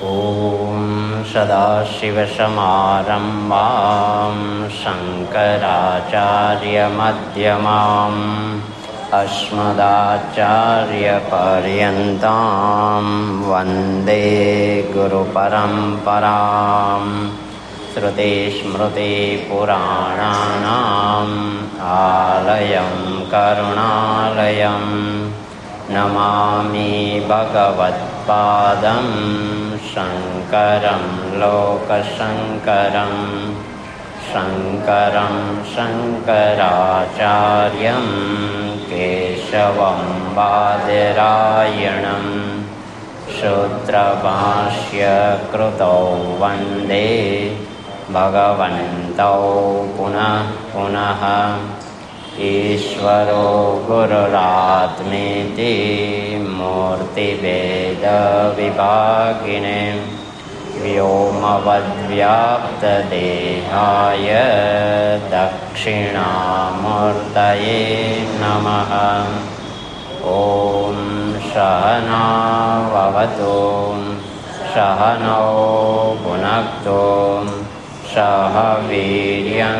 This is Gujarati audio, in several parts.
ॐ सदाशिवसमारम्भां शङ्कराचार्यमध्यमाम् अस्मदाचार्यपर्यन्तां वन्दे गुरुपरम्पराम्। श्रुतिस्मृतिपुराणानाम् आलयं करुणालयं नमामि भगवत्पादं शङ्करं लोकशङ्करं शङ्करं शङ्कराचार्यं केशवं बादरायणं सूत्रभाष्यकृतौ वन्दे भगवन्तौ पुनः पुनः। ईश्वरो गुरुरात्मेति मूर्तिभेदविभागिने व्योमवद्व्याप्तदेहाय दक्षिणामूर्तये नमः। ॐ सहना भवतु सहनौ भुनक्तु सह वीर्यङ्करवावहै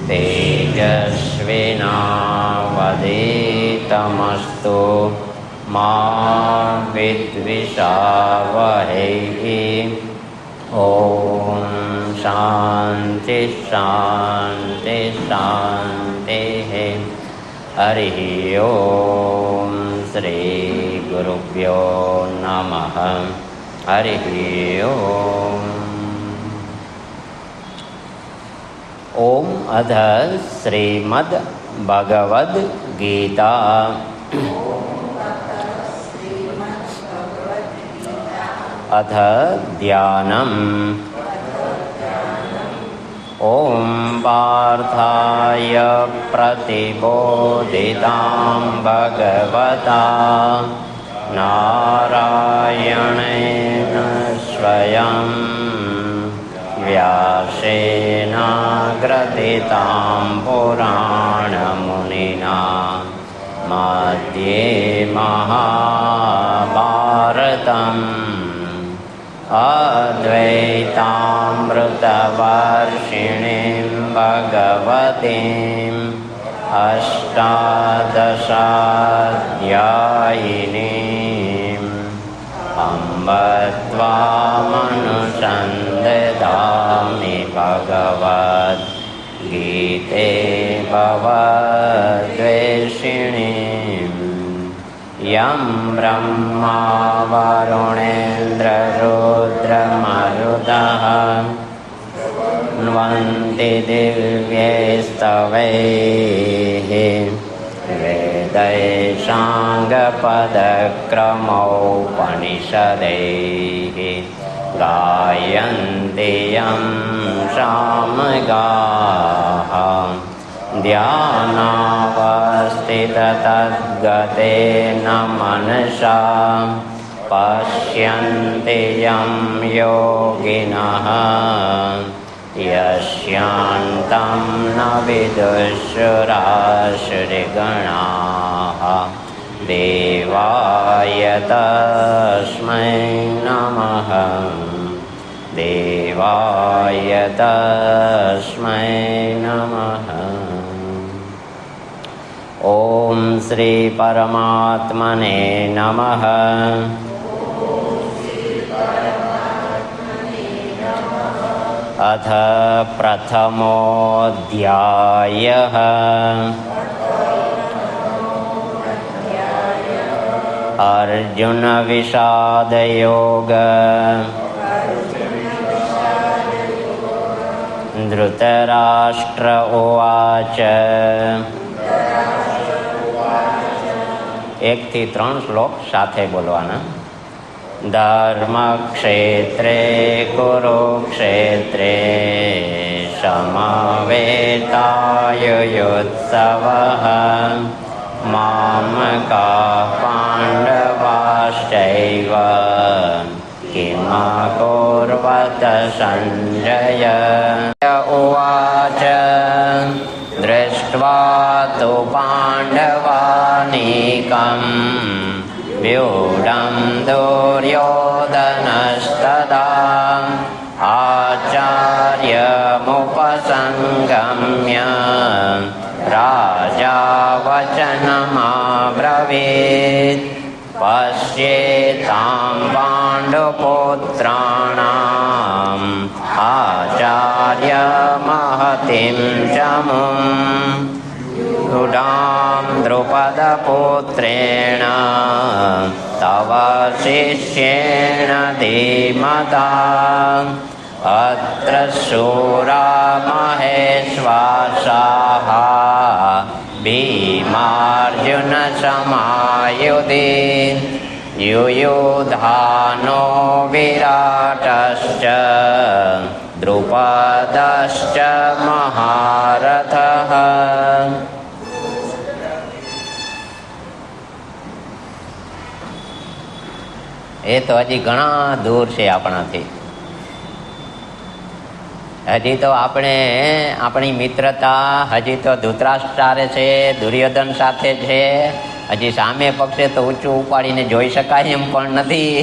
तेजस्विनावधीतमस्तु मा विद्विषावहै। ॐ शान्ति शान्ति शान्तिः। हरिः ॐ श्रीगुरुभ्यो नमः। हरिः ॐ अथ श्रीमद् भगवद्गीता अथ ध्यानम्। ॐ पार्थाय प्रतिबोधितां भगवता नारायणेन स्वयं व्यासेन ग्रथितां पुराणमुनिना मध्ये महाभारतम् अद्वैतामृतवर्षिणीं भगवतीम् अष्टादशाध्यायिनीम् अम्ब त्वामनुसन्दधामि भगवद्गीते भवद्वेषिणीम् यं ब्रह्मा वरुणेन्द्ररुद्रमरुतः न्वन्ति दिव्यैस्तवैः वेदैशाङ्गपदक्रमोपनिषदैः गायन्ति यं सामगाः ध्यानावस्थिततद्गतेन मनसा पश्यन्ति यं योगिनः यस्यान्तं न विदुषुरासुरगणाः। देवाय तस्मै नमः। देवाय तस्मै नमः। ॐ श्री परमात्मने नमः। अथ प्रथमोऽध्यायः। अर्जुन विषादयोग। धृतराष्ट्र उवाच। 1 થી 3 શ્લોક સાથે બોલવાના। धर्मक्षेत्रे कुरुक्षेत्रे समवेतायुयुत्सवः मामकाः पाण्डवाश्चैव किमकुर्वत सञ्जय उवाच। दृष्ट्वा तु पाण्डवानीकम् व्यूढं दुर्योधनस्तदा आचार्यमुपसङ्गम्य राजा वचनमब्रवीत् पश्येतां पाण्डुपुत्राणाम् आचार्यमहतिं च मुम् युधां द्रुपदपुत्रेण तव शिष्येण धीमता अत्र शूरा महेश्वासाः भीमार्जुनसमायुधि युयुधानो विराटश्च द्रुपदश्च महारथः. એ તો હજી ઘણા દૂર છે આપણાથી. હજી તો આપણે આપણી મિત્રતા હજી તો ધૃતરાષ્ટ્ર છે, દુર્યોધન સાથે છે. હજી સામે પક્ષે તો ઊંચું ઉપાડીને જોઈ શકાય એમ પણ નથી.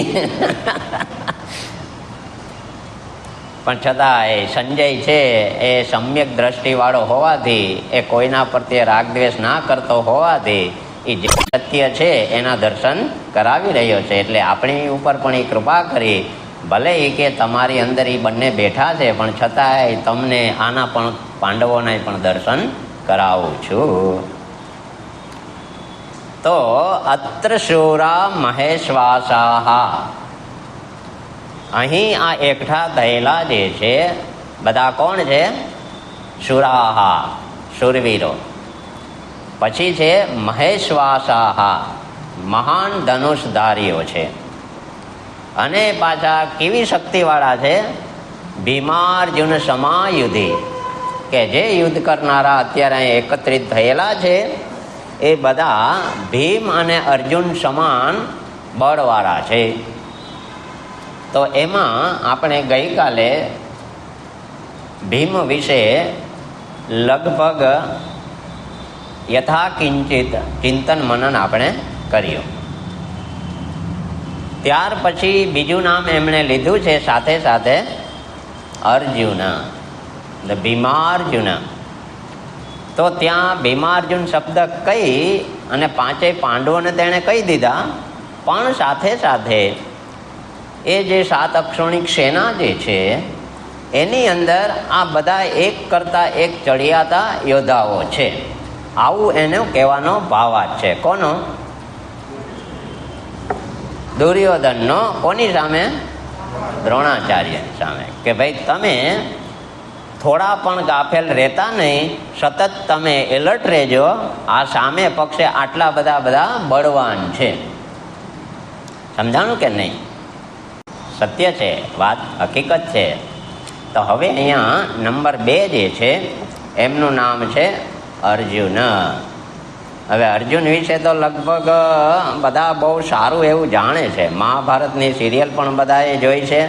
પણ છતાં એ સંજય છે એ સમ્યક દ્રષ્ટિવાળો હોવાથી, એ કોઈના પ્રત્યે રાગદ્વેષ ના કરતો હોવાથી એ જે સત્ય છે એના દર્શન કરાવી રહ્યો છે. એટલે આપણી ઉપર પણ એ કૃપા કરી, ભલે એ કે તમારી અંદર એ બંને બેઠા છે, પણ છતાંય તમને આના પણ પાંડવોના પણ દર્શન કરાવું છું. તો અત્ર શૂરા મહેશ્વાસાહ, અહીં આ એકઠા થયેલા જે છે બધા કોણ છે? શુરાહા, શુરવીરો. પછી છે મહેશ્વાસાહા, મહાન ધનુષધારીઓ છે. અને પાછા કેવી શક્તિવાળા છે? ભીમાર્જુન સમાયુધિ, કે જે યુદ્ધ કરનારા અત્યારે અહીં એકત્રિત થયેલા છે એ બધા ભીમ અને અર્જુન સમાન બળવાળા છે. તો એમાં આપણે ગઈકાલે ભીમ વિશે લગભગ યથાકિંચિત ચિંતન મનન આપણે કર્યું. ત્યાર પછી બીજું નામ એમણે લીધું છે સાથે સાથે અર્જુન, ભીમાર્જુન. તો ત્યાં ભીમાર્જુન શબ્દ કહી અને પાંચેય પાંડવોને તેણે કહી દીધા, પણ સાથે સાથે એ જે 7 અક્ષોણિક સેના જે છે એની અંદર આ બધા એક કરતા એક ચડિયાતા યોદ્ધાઓ છે. આવું એનો કહેવાનો ભાવાર્થ છે. કોનો? દુર્યોધનનો. કોની સામે? દ્રોણાચાર્યની સામે. કે ભાઈ તમે થોડા પણ ગાફેલ રહેતા નહીં, સતત તમે એલર્ટ રહેજો. આ સામે પક્ષે આટલા બધા બળવાન છે. સમજાણું કે નહીં? સત્ય છે, વાત હકીકત છે. તો હવે અહીંયા નંબર 2 જે છે એમનું નામ છે અર્જુન. હવે અર્જુન વિશે તો લગભગ બધા બહુ સારું એવું જાણે છે. મહાભારતની સિરિયલ પણ બધાએ જોઈ છે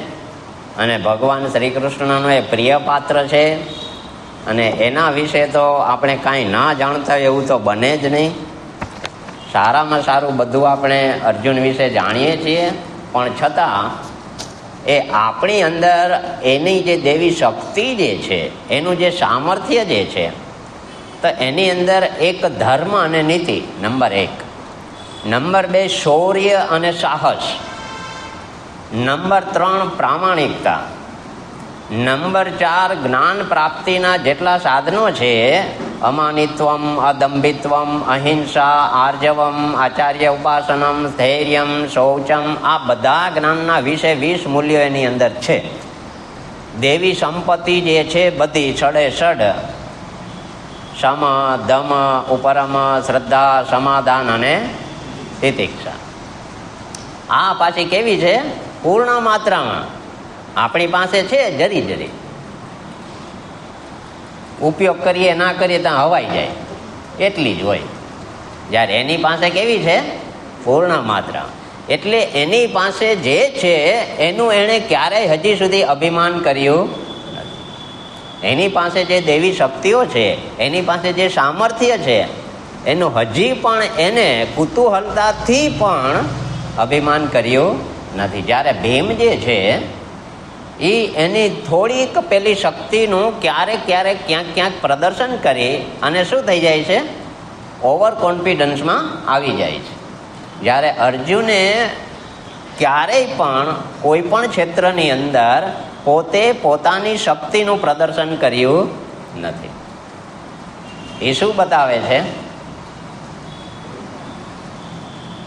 અને ભગવાન શ્રી કૃષ્ણનો એ પ્રિય પાત્ર છે. અને એના વિશે તો આપણે કાંઈ ના જાણતા એવું તો બને જ નહીં. સારામાં સારું બધું આપણે અર્જુન વિશે જાણીએ છીએ, પણ છતાં એ આપણી અંદર એની જે દેવી શક્તિ જે છે, એનું જે સામર્થ્ય જે છે, તો એની અંદર એક ધર્મ અને નીતિ નંબર 1, નંબર 2 શૌર્ય અને સાહસ, નંબર 3 પ્રામાણિકતા, નંબર 4 જ્ઞાન પ્રાપ્તિના જેટલા સાધનો છે, અમાનિત્વમ, અદંભિત્વમ, અહિંસા, આર્જવમ, આચાર્ય ઉપાસનમ, ધૈર્યમ, શૌચમ, આ બધા જ્ઞાનના 20 મૂલ્યો એની અંદર છે. દેવી સંપત્તિ જે છે બધી છડે છડ, સમ, દમ, ઉપરમ, શ્રદ્ધા, સમાધાન અને તિતિક્ષા. આ પાછી કેવી છે? પૂર્ણ માત્રામાં આપણી પાસે છે. જરી જરી ઉપયોગ કરીએ ના કરીએ ત્યાં હવાઈ જાય એટલી જ હોય. જ્યારે એની પાસે કેવી છે? પૂર્ણ માત્રા. એટલે એની પાસે જે છે એનું એણે ક્યારેય હજી સુધી અભિમાન કર્યું નથી. એની પાસે જે દેવી શક્તિઓ છે, એની પાસે જે સામર્થ્ય છે, એનું હજી પણ એને કુતૂહલતાથી પણ અભિમાન કર્યું નથી. જ્યારે ભીમ જે છે એ એની થોડીક પેલી શક્તિનું ક્યારેક ક્યાંક પ્રદર્શન કરી અને શું થઈ જાય છે, ઓવર કોન્ફિડન્સમાં આવી જાય છે. જ્યારે અર્જુને ક્યારેય પણ કોઈ પણ ક્ષેત્રની અંદર પોતે પોતાની શક્તિનું પ્રદર્શન કર્યું નથી. એ શું બતાવે છે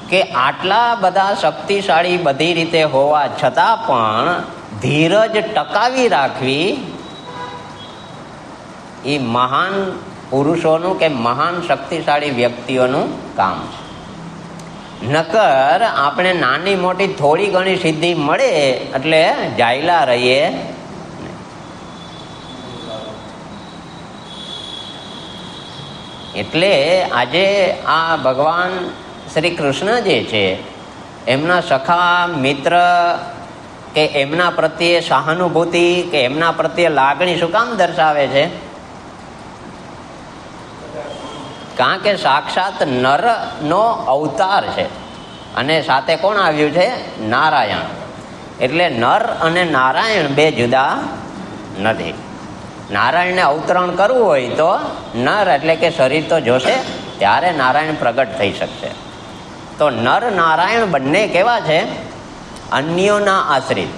કે આટલા બધા શક્તિશાળી બધી રીતે હોવા છતાં પણ ધીરજ ટકાવી રાખવી એ મહાન પુરુષોનું કે મહાન શક્તિશાળી વ્યક્તિઓનું કામ છે. નકર આપણે નાની મોટી થોડી ઘણી સિદ્ધિ મળે એટલે જાયલા રહીએ. એટલે આજે આ ભગવાન શ્રી કૃષ્ણ જે છે એમના સખા મિત્ર કે એમના પ્રત્યે સહાનુભૂતિ કે એમના પ્રત્યે લાગણી શું કામ દર્શાવે છે? કારણ કે સાક્ષાત નરનો અવતાર છે અને સાથે કોણ આવ્યું છે? નારાયણ. એટલે નર અને નારાયણ બે જુદા નથી. નારાયણને અવતરણ કરવું હોય તો નર એટલે કે શરીર તો જોશે ત્યારે નારાયણ પ્રગટ થઈ શકશે. તો નર નારાયણ બંને કેવા છે? અન્યોના આશ્રિત.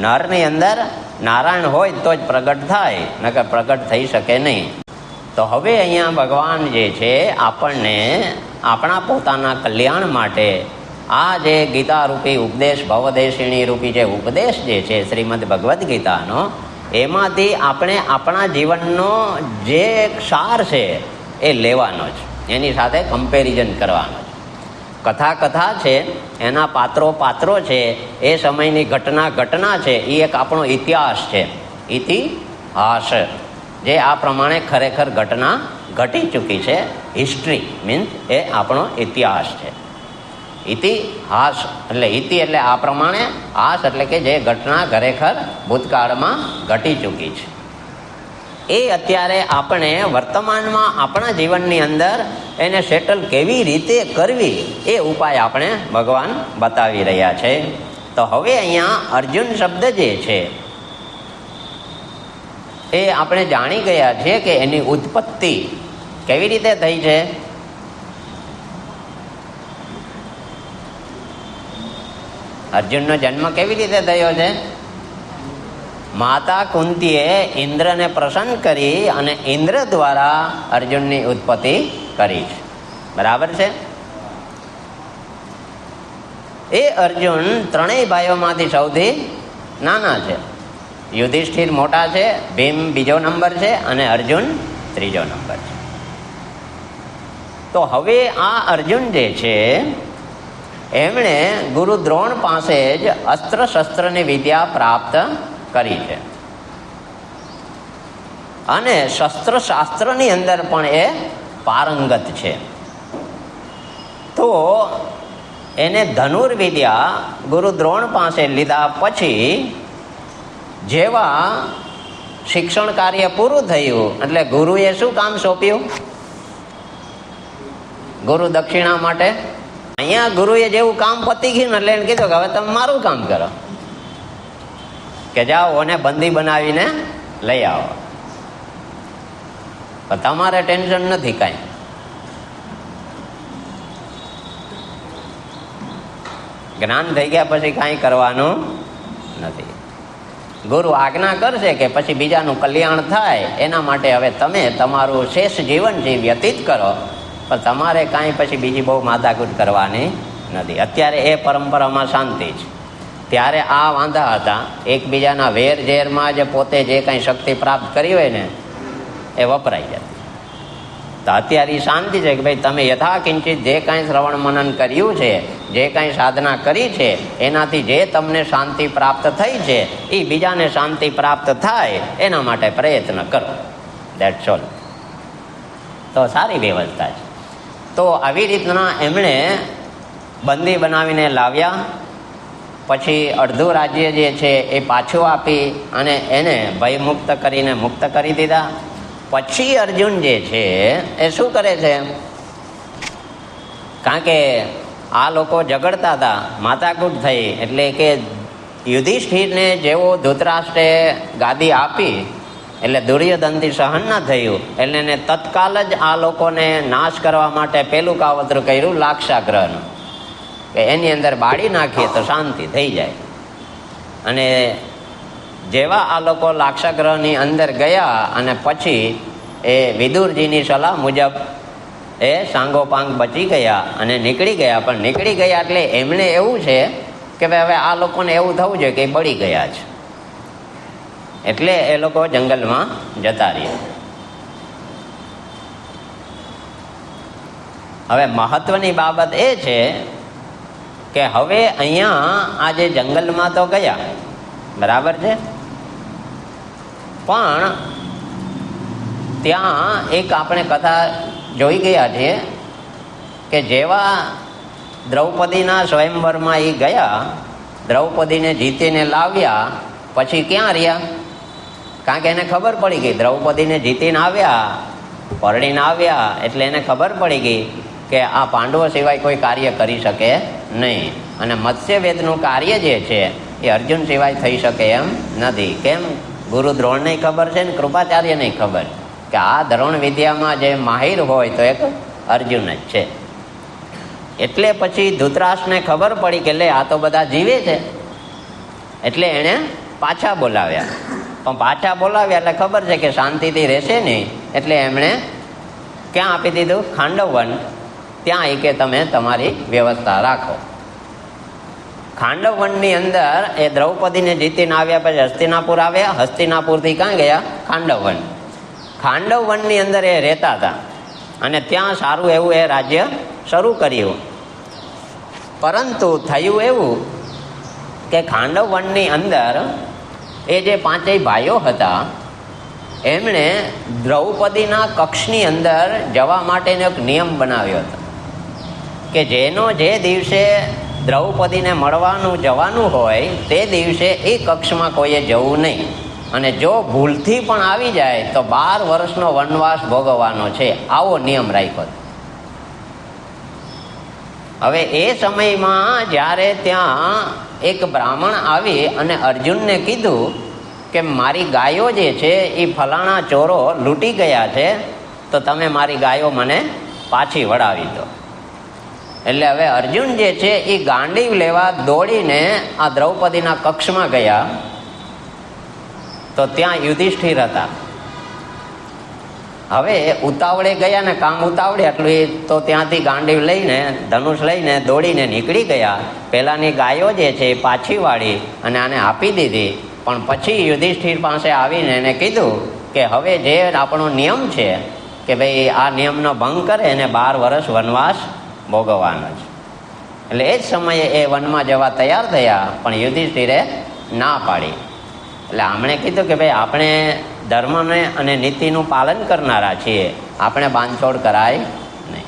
નરની અંદર નારાયણ હોય તો જ પ્રગટ થાય, નકર પ્રગટ થઈ શકે નહીં. તો હવે અહીંયા ભગવાન જે છે આપણને આપણા પોતાના કલ્યાણ માટે આ જે ગીતા રૂપી ઉપદેશ, ભવદેશિણી રૂપી જે ઉપદેશ જે છે શ્રીમદ ભગવદ્ ગીતાનો, એમાંથી આપણે આપણા જીવનનો જે સાર છે એ લેવાનો છે, એની સાથે કમ્પેરિઝન કરવાનો છે. કથા છે, એના પાત્રો છે, એ સમયની ઘટના છે, એ એક આપણો ઇતિહાસ છે. ઇતિહાસ જે આ પ્રમાણે ખરેખર ઘટના ઘટી ચૂકી છે. હિસ્ટ્રી મીન્સ એ આપણો ઇતિહાસ છે. ઇતિહાસ એટલે ઇતિ એટલે આ પ્રમાણે, હાસ એટલે કે જે ઘટના ખરેખર ભૂતકાળમાં ઘટી ચૂકી છે. એ અત્યારે આપણે વર્તમાનમાં આપણા જીવનની અંદર એને સેટલ કેવી રીતે કરવી એ ઉપાય આપણે ભગવાન બતાવી રહ્યા છે. તો હવે અહીંયા અર્જુન શબ્દ જે છે એ આપણે જાણી ગયા છીએ કે એની ઉત્પત્તિ કેવી રીતે થઈ છે. અર્જુનનો જન્મ કેવી રીતે થયો છે? માતા કુંતીએ ઇન્દ્રને પ્રસન્ન કરી અને ઇન્દ્ર દ્વારા અર્જુનની ઉત્પત્તિ કરી છે. બરાબર છે. એ અર્જુન ત્રણેય ભાઈઓમાંથી સૌથી નાના છે. યુધિષ્ઠિર મોટા છે, ભીમ બીજો નંબર છે અને અર્જુન ત્રીજો નંબર છે. તો હવે આ અર્જુન જે છે એમણે ગુરુ દ્રોણ પાસે જ અસ્ત્ર શસ્ત્રની વિદ્યા પ્રાપ્ત કરી છે અને શસ્ત્ર શાસ્ત્રની અંદર પણ એ પારંગત છે. તો એને ધનુર્વિદ્યા ગુરુ દ્રોણ પાસે લીધા પછી જેવા શિક્ષણ કાર્ય પૂરું થયું એટલે ગુરુએ શું કામ સોંપ્યું? ગુરુ દક્ષિણા માટે. અહીંયા ગુરુએ જેવું કામ પતી ગયું એટલે એને કીધું કે હવે તમે મારું કામ કરો, કે જાઓ અને બંદી બનાવીને લઈ આવો. તમારે ટેન્શન નથી કાંઈ. જ્ઞાન થઈ ગયા પછી કાંઈ કરવાનું નથી. ગુરુ આજ્ઞા કરશે કે પછી બીજાનું કલ્યાણ થાય એના માટે હવે તમે તમારું શેષ જીવન જે વ્યતીત કરો, પણ તમારે કાંઈ પછી બીજી બહુ માથાકૂટ કરવાની નથી. અત્યારે એ પરંપરામાં શાંતિ છે. ત્યારે આ વાંધા હતા. એકબીજાના વેર ઝેરમાં જ પોતે જે કાંઈ શક્તિ પ્રાપ્ત કરી હોય ને એ વપરાઈ જતી. તો અત્યારે શાંતિ છે કે ભાઈ તમે યથાકિંચિત જે કાંઈ શ્રવણ મનન કર્યું છે, જે કાંઈ સાધના કરી છે, એનાથી જે તમને શાંતિ પ્રાપ્ત થઈ છે એ બીજાને શાંતિ પ્રાપ્ત થાય એના માટે પ્રયત્ન કરો. That's all. તો સારી વ્યવસ્થા છે. તો આવી રીતના એમણે બંદી બનાવીને લાવ્યા. પછી અડધું રાજ્ય જે છે એ પાછું આપી અને એને ભયમુક્ત કરીને મુક્ત કરી દીધા. પછી અર્જુન જે છે એ શું કરે છે? કારણ કે આ લોકો ઝઘડતા હતા, માથાકૂટ થઈ, એટલે કે યુધિષ્ઠિરને જેવો ધૃતરાષ્ટ્રે ગાદી આપી એટલે દુર્યોધનથી સહન ના થયું, એટલે એને તત્કાલ જ આ લોકોને નાશ કરવા માટે પેલું કાવતરું કર્યું લાક્ષાગ્રહનું, કે એની અંદર બાળી નાખીએ તો શાંતિ થઈ જાય. અને જેવા આ લોકો લાક્ષાગ્રહની અંદર ગયા અને પછી એ વિદુરજીની સલાહ મુજબ એ સાંગોપાંગ બચી ગયા અને નીકળી ગયા. પણ નીકળી ગયા એટલે એમને એવું છે કે ભાઈ હવે આ લોકોને એવું થવું જોઈએ કે બળી ગયા છે, એટલે એ લોકો જંગલમાં જતા રહ્યા. હવે મહત્વની બાબત એ છે કે હવે અહીંયા આ જે જંગલમાં તો ગયા, બરાબર છે, પણ ત્યાં એક આપણે કથા જોઈ ગયા છીએ કે જેવા દ્રૌપદીના સ્વયંવરમાં એ ગયા, દ્રૌપદીને જીતીને લાવ્યા, પછી ક્યાં રહ્યા? કારણ કે એને ખબર પડી ગઈ, દ્રૌપદીને જીતીને આવ્યા, પરણીને આવ્યા, એટલે એને ખબર પડી ગઈ કે આ પાંડવો સિવાય કોઈ કાર્ય કરી શકે નહીં. અને મત્સ્યવેદનું કાર્ય જે છે એ અર્જુન સિવાય થઈ શકે એમ નથી. કેમ? ગુરુ દ્રોણને ખબર છે ને કૃપાચાર્યને ખબર કે આ દ્રોણ વિદ્યામાં જે માહિર હોય તો એક અર્જુન જ છે. એટલે પછી ધૃતરાષ્ટ્રને ખબર પડી કે લે આ તો બધા જીવે છે, એટલે એણે પાછા બોલાવ્યા. પણ પાછા બોલાવ્યા એટલે ખબર છે કે શાંતિથી રહેશે નહીં, એટલે એમણે ક્યાં આપી દીધું? ખાંડવવન. ત્યાં એ કે તમે તમારી વ્યવસ્થા રાખો. ખાંડવવનની અંદર એ દ્રૌપદીને જીતીને આવ્યા પછી હસ્તિનાપુર આવ્યા, હસ્તિનાપુરથી ક્યાં ગયા? ખાંડવવન. ખાંડવવનની અંદર એ રહેતા હતા અને ત્યાં સારું એવું એ રાજ્ય શરૂ કર્યું. પરંતુ થયું એવું કે ખાંડવવનની અંદર એ જે પાંચેય ભાઈઓ હતા એમણે દ્રૌપદીના કક્ષની અંદર જવા માટેનો એક નિયમ બનાવ્યો હતો કે જેનો જે દિવસે દ્રૌપદીને મળવાનું જવાનું હોય તે દિવસે એ કક્ષમાં કોઈએ જવું નહીં, અને જો ભૂલથી પણ આવી જાય તો 12 વર્ષનો વનવાસ ભોગવવાનો છે, આવો નિયમ રાખ્યો. હવે એ સમયમાં જ્યારે ત્યાં એક બ્રાહ્મણ આવી અને અર્જુનને કીધું કે મારી ગાયો જે છે એ ફલાણા ચોરો લૂંટી ગયા છે, તો તમે મારી ગાયો મને પાછી વળાવી દો. એટલે હવે અર્જુન જે છે એ ગાંડીવ લેવા દોડીને આ દ્રૌપદીના કક્ષમાં ગયા, તો ત્યાં યુધિષ્ઠિર હતા. હવે ઉતાવળે ગયા ને કામ ઉતાવળે એટલું એ તો ત્યાંથી ગાંડીવ લઈને ધનુષ લઈને દોડીને નીકળી ગયા. પેલાની ગાયો જે છે એ પાછી વાળી અને આને આપી દીધી. પણ પછી યુધિષ્ઠિર પાસે આવીને એને કીધું કે હવે જે આપણો નિયમ છે કે ભાઈ આ નિયમનો ભંગ કરે એને 12 વર્ષ વનવાસ ભોગવવાનો છે. એટલે એ જ સમયે એ વનમાં જવા તૈયાર થયા, પણ યુધિષ્ઠિરે ના પાડી. એટલે આમણે કીધું કે ભાઈ આપણે ધર્મને અને નીતિનું પાલન કરનારા છીએ, આપણે બાંધછોડ કરાય નહીં.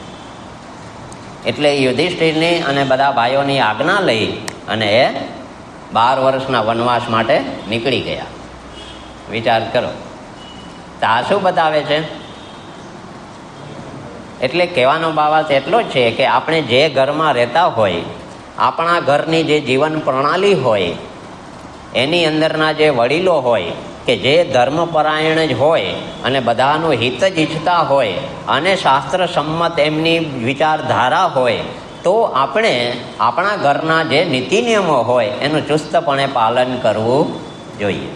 એટલે યુધિષ્ઠિરની અને બધા ભાઈઓની આજ્ઞા લઈ અને એ 12 વર્ષના વનવાસ માટે નીકળી ગયા. વિચાર કરો, તો આ શું બતાવે છે? એટલે કહેવાનો બાબત એટલો જ છે કે આપણે જે ઘરમાં રહેતા હોય, આપણા ઘરની જે જીવન પ્રણાલી હોય, એની અંદરના જે વડીલો હોય કે જે ધર્મપરાયણ જ હોય અને બધાનું હિત જ ઈચ્છતા હોય અને શાસ્ત્ર સંમત એમની વિચારધારા હોય, તો આપણે આપણા ઘરના જે નીતિ નિયમો હોય એનું ચુસ્તપણે પાલન કરવું જોઈએ.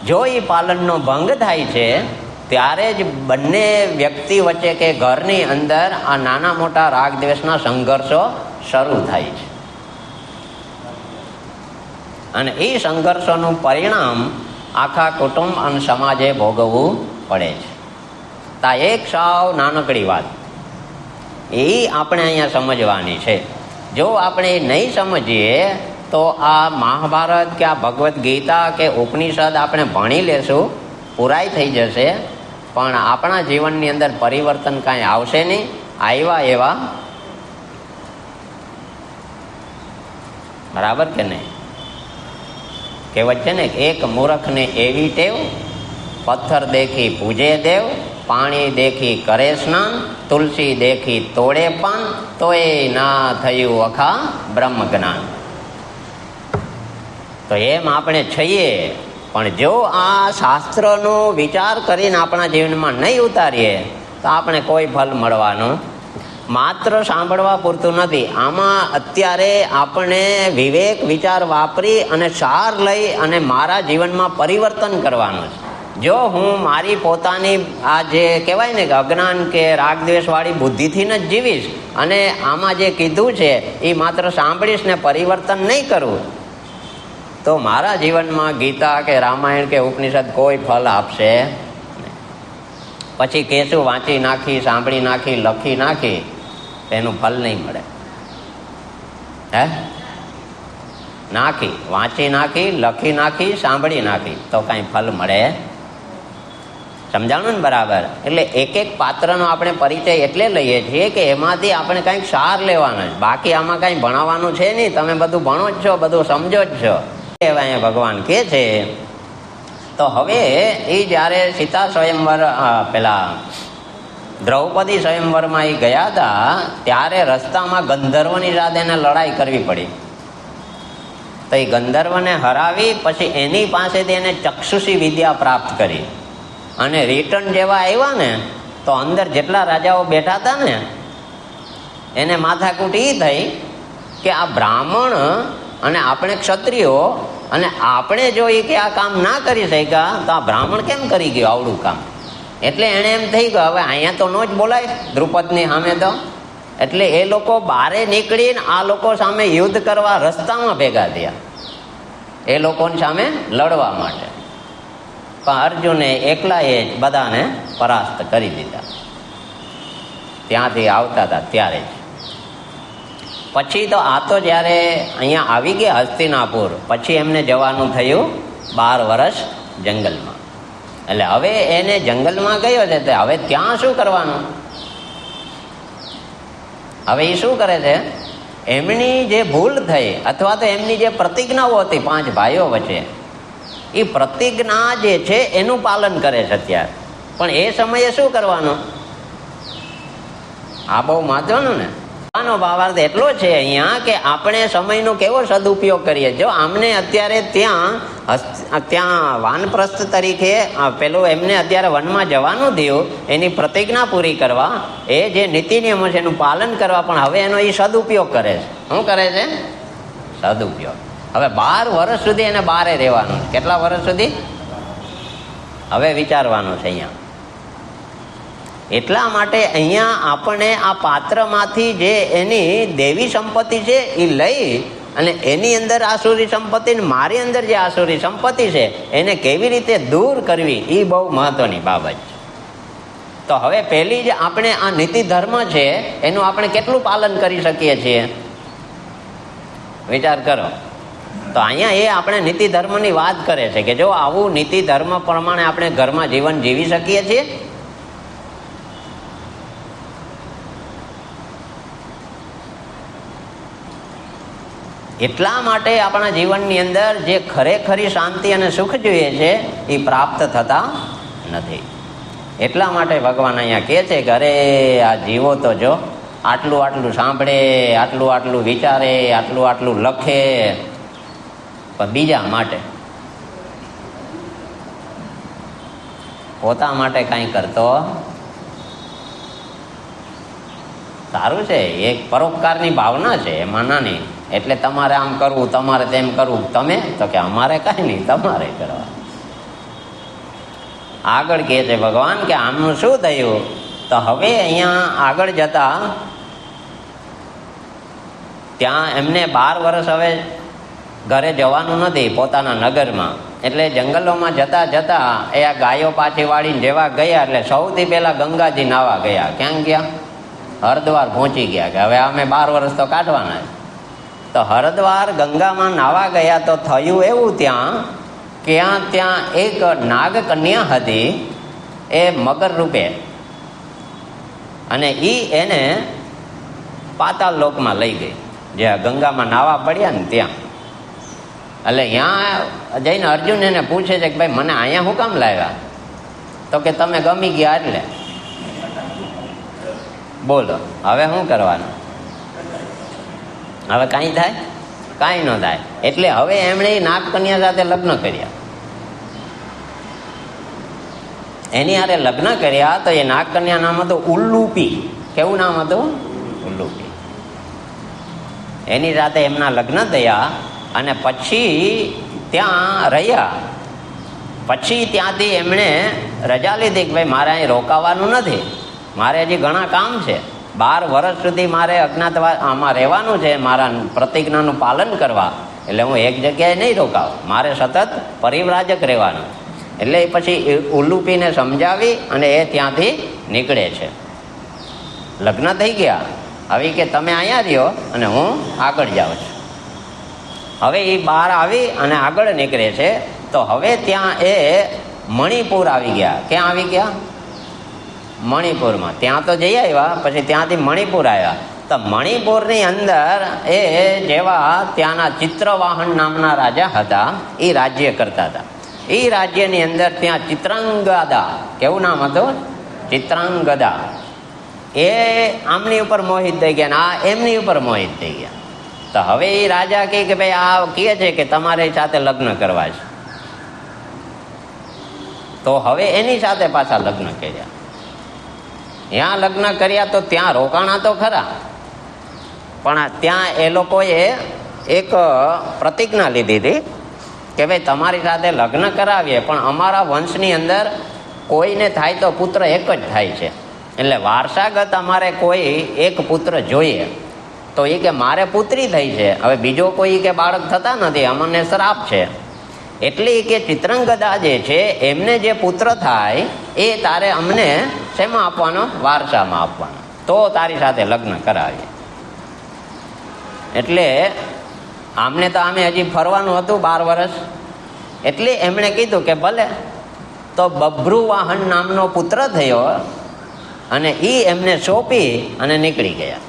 જો એ પાલનનો ભંગ થાય છે ત્યારે જ બંને વ્યક્તિ વચ્ચે કે ઘરની અંદર આ નાના મોટા રાગ દ્વેષના સંઘર્ષો શરૂ થાય છે, અને એ સંઘર્ષોનું પરિણામ આખા કુટુંબ અને સમાજે ભોગવવું પડે છે. તા એક સાવ નાનકડી વાત એ આપણે અહીંયા સમજવાની છે. જો આપણે નહીં સમજીએ તો આ મહાભારત કે આ ભગવદ્ ગીતા કે ઉપનિષદ આપણે ભણી લેશું, પૂરાઈ થઈ જશે, પણ આપણા જીવનની અંદર પરિવર્તન કાંઈ આવશે નહીં. આવ્યા એવા, બરાબર કે નહીં? કહેવત છે ને, એક મૂર્ખને એવી ટેવ, પથ્થર દેખી પૂજે દેવ, પાણી દેખી કરે સ્નાન, તુલસી દેખી તોડે પાન, તોય ના થયું અખા બ્રહ્મ જ્ઞાન. તો એમ આપણે છીએ, પણ જો આ શાસ્ત્રનો વિચાર કરીને આપણા જીવનમાં નહીં ઉતારીએ તો આપણે કોઈ ફલ મળવાનું માત્ર સાંભળવા પૂરતું નથી. આમાં અત્યારે આપણે વિવેક વિચાર વાપરી અને સાર લઈ અને મારા જીવનમાં પરિવર્તન કરવાનું છે. જો હું મારી પોતાની આ જે કહેવાય ને કે અજ્ઞાન કે રાગદ્વેષવાળી બુદ્ધિથી જ જીવીશ અને આમાં જે કીધું છે એ માત્ર સાંભળીશ ને પરિવર્તન નહીં કરવું, તો મારા જીવનમાં ગીતા કે રામાયણ કે ઉપનિષદ કોઈ ફલ આપશે નહીં. પછી કેશું વાંચી નાખી, સાંભળી નાખી, લખી નાખી, એનું ફલ નહીં મળે. હે, નાખી, વાંચી નાખી, લખી નાખી, સાંભળી નાખી તો કાંઈ ફલ મળે. સમજાણું ને બરાબર? એટલે એક એક પાત્રનો આપણે પરિચય એટલે લઈએ છીએ કે એમાંથી આપણે કંઈક સાર લેવાનો છે. બાકી આમાં કાંઈ ભણાવવાનું છે નહીં. તમે બધું ભણો જ છો, બધું સમજો જ છો. અહીંયા ભગવાન કહે છે. તો હવે એ જ્યારે સીતા સ્વયંવર પેલા દ્રૌપદી સ્વયંવરમાં એ ગયા હતા ત્યારે રસ્તામાં ગંધર્વની સાથે એને લડાઈ કરવી પડી. તો એ ગંધર્વને હરાવી પછી એની પાસેથી એને ચક્ષુષી વિદ્યા પ્રાપ્ત કરી અને રિટર્ન જેવા આવ્યા ને તો અંદર જેટલા રાજાઓ બેઠા હતા ને એને માથાકૂટ એ થઈ કે આ બ્રાહ્મણ અને આપણે ક્ષત્રિયો અને આપણે જો એ કે આ કામ ના કરી શક્યા તો આ બ્રાહ્મણ કેમ કરી ગયો આવડું કામ. એટલે એણે એમ થઈ ગયું હવે અહીંયા તો ન જ બોલાય દ્રુપદની સામે તો. એટલે એ લોકો બહારે નીકળીને આ લોકો સામે યુદ્ધ કરવા રસ્તામાં ભેગા થયા એ લોકોની સામે લડવા માટે. પણ અર્જુને એકલાએ જ બધાને પરાસ્ત કરી દીધા ત્યાંથી આવતા હતા ત્યારે જ. પછી તો આ તો જ્યારે અહીંયા આવી ગયા હસ્તિનાપુર પછી એમને જવાનું થયું 12 વર્ષ જંગલમાં. એટલે હવે એને જંગલમાં ગયો છે તો હવે ત્યાં શું કરવાનું? હવે એ શું કરે છે? એમની જે ભૂલ થઈ અથવા તો એમની જે પ્રતિજ્ઞાઓ હતી 5 ભાઈઓ વચ્ચે એ પ્રતિજ્ઞા જે છે એનું પાલન કરે છે અત્યારે. પણ એ સમયે શું કરવાનું? આ બહુ મહત્વનું ને. આનો ભાવાર્થ એટલો છે અહીંયા કે આપણે સમયનો કેવો સદુપયોગ કરીએ. જો આમને અત્યારે ત્યાં વાનપ્રસ્થ તરીકે પેલું એમને અત્યારે વનમાં જવાનું થયું એની પ્રતિજ્ઞા પૂરી કરવા, એ જે નીતિ નિયમો છે એનું પાલન કરવા, પણ હવે એનો એ સદુપયોગ કરે છે. શું કરે છે? સદુપયોગ. હવે 12 વર્ષ સુધી એને બહારે રહેવાનું. કેટલા વર્ષ સુધી? હવે વિચારવાનું છે અહીંયા. એટલા માટે અહીંયા આપણે આ પાત્રમાંથી જે એની દેવી સંપત્તિ છે એ લઈ અને એની અંદર આસુરી સંપત્તિ ને મારી અંદર જે આસુરી સંપત્તિ છે એને કેવી રીતે દૂર કરવી એ બહુ મહત્વની બાબત છે. તો હવે પહેલી જે આપણે આ નીતિ ધર્મ છે એનું આપણે કેટલું પાલન કરી શકીએ છીએ વિચાર કરો. તો અહીંયા એ આપણે નીતિ ધર્મની વાત કરે છે કે જો આવું નીતિ ધર્મ પ્રમાણે આપણે ઘરમાં જીવન જીવી શકીએ છીએ. એટલા માટે આપણા જીવનની અંદર જે ખરેખરી શાંતિ અને સુખ જોઈએ છે એ પ્રાપ્ત થતા નથી. એટલા માટે ભગવાન અહીંયા કહે છે કે અરે આ જીવો તો જો આટલું આટલું સાંભળે, આટલું આટલું વિચારે, આટલું આટલું લખે, પણ બીજા માટે પોતા માટે કાંઈ કરતો. સારું છે, એક પરોપકારની ભાવના છે એમાં નાની. એટલે તમારે આમ કરવું, તમારે તેમ કરવું. તમે તો કે અમારે કાંઈ નહીં, તમારે કરવા. આગળ કહે છે ભગવાન કે આમનું શું થયું? તો હવે અહીંયા આગળ જતા ત્યાં એમને 12 વર્ષ હવે ઘરે જવાનું નથી પોતાના નગરમાં. એટલે જંગલોમાં જતા જતા એ આ ગાયો પાછી વાળીને જેવા ગયા એટલે સૌથી પહેલા ગંગાજી નાવા ગયા. ક્યાં ગયા? હરદ્વાર પહોંચી ગયા કે હવે અમે 12 વર્ષ તો કાઢવાના. તો હરદ્વાર ગંગામાં નાવા ગયા તો થયું એવું ત્યાં એક નાગ કન્યા હતી એ મગર રૂપે, અને એને પાતાળ લોકમાં લઈ ગઈ. જે ગંગામાં નાવા પડ્યા ને ત્યાં. એટલે ત્યાં જઈને અર્જુન એને પૂછે છે કે ભાઈ મને અહીંયા શું કામ લાવ્યા? તો કે તમે ગમી ગયા એટલે. બોલો હવે શું કરવાનું? હવે કાંઈ થાય? કાંઈ ન થાય. એટલે હવે એમણે નાગકન્યા સાથે લગ્ન કર્યા. એની હારે લગ્ન કર્યા તો એ નાગકન્યા નામ હતું ઉલ્લુપી. કેવું નામ હતું? ઉલ્લુપી. એની સાથે એમના લગ્ન થયા અને પછી ત્યાં રહ્યા. પછી ત્યાંથી એમણે રજા લીધી કે ભાઈ મારે અહીં રોકાવાનું નથી, મારે હજી ઘણા કામ છે, 12 વર્ષ સુધી મારે અજ્ઞાતવાસ આમાં રહેવાનું છે, મારા પ્રતિજ્ઞાનું પાલન કરવા, એટલે હું એક જગ્યાએ નહીં રોકાવું, મારે સતત પરિવ્રાજક રહેવાનું. એટલે પછી ઉલ્લુપીને સમજાવી અને એ ત્યાંથી નીકળે છે. લગ્ન થઈ ગયા. હવે કે તમે અહીંયા રહ્યો અને હું આગળ જાઉં છું. હવે એ બહાર આવી અને આગળ નીકળે છે. તો હવે ત્યાં એ મણિપુર આવી ગયા. ક્યાં આવી ગયા? મણિપુરમાં. ત્યાં તો જઈ આવ્યા, પછી ત્યાંથી મણિપુર આવ્યા. તો મણિપુરની અંદર એ જેવા ત્યાંના ચિત્રવાહન નામના રાજા હતા, એ રાજ્ય કરતા હતા. એ રાજ્યની અંદર ત્યાં ચિત્રાંગદા, કેવું નામ હતું? ચિત્રાંગદા. એ આમની ઉપર મોહિત થઈ ગયા ને આ એમની ઉપર મોહિત થઈ ગયા. તો હવે એ રાજા કહે કે ભાઈ આ કહે છે કે તમારી સાથે લગ્ન કરવા છે. તો હવે એની સાથે પાછા લગ્ન કર્યા. ત્યાં લગ્ન કર્યા તો ત્યાં રોકાણા તો ખરા, પણ ત્યાં એ લોકોએ એક પ્રતિજ્ઞા લીધી હતી કે ભાઈ તમારી સાથે લગ્ન કરાવીએ પણ અમારા વંશની અંદર કોઈને થાય તો પુત્ર એક જ થાય છે, એટલે વારસાગત અમારે કોઈ એક પુત્ર જોઈએ. તો એ કે મારે પુત્રી થઈ છે, હવે બીજો કોઈ કે બાળક થતા નથી, અમને શ્રાપ છે. એટલે કે ચિત્રાંગદા જે છે એમને જે પુત્ર થાય એ તારે અમને શેમાં આપવાનો? વારસામાં આપવાનો. તો તારી સાથે લગ્ન કરાવીએ. એટલે આમને તો આમે હજી ફરવાનું હતું 12 વર્ષ. એટલે એમણે કીધું કે ભલે. તો બભ્રુવાહન નામનો પુત્ર થયો અને એ એમને સોંપી અને નીકળી ગયા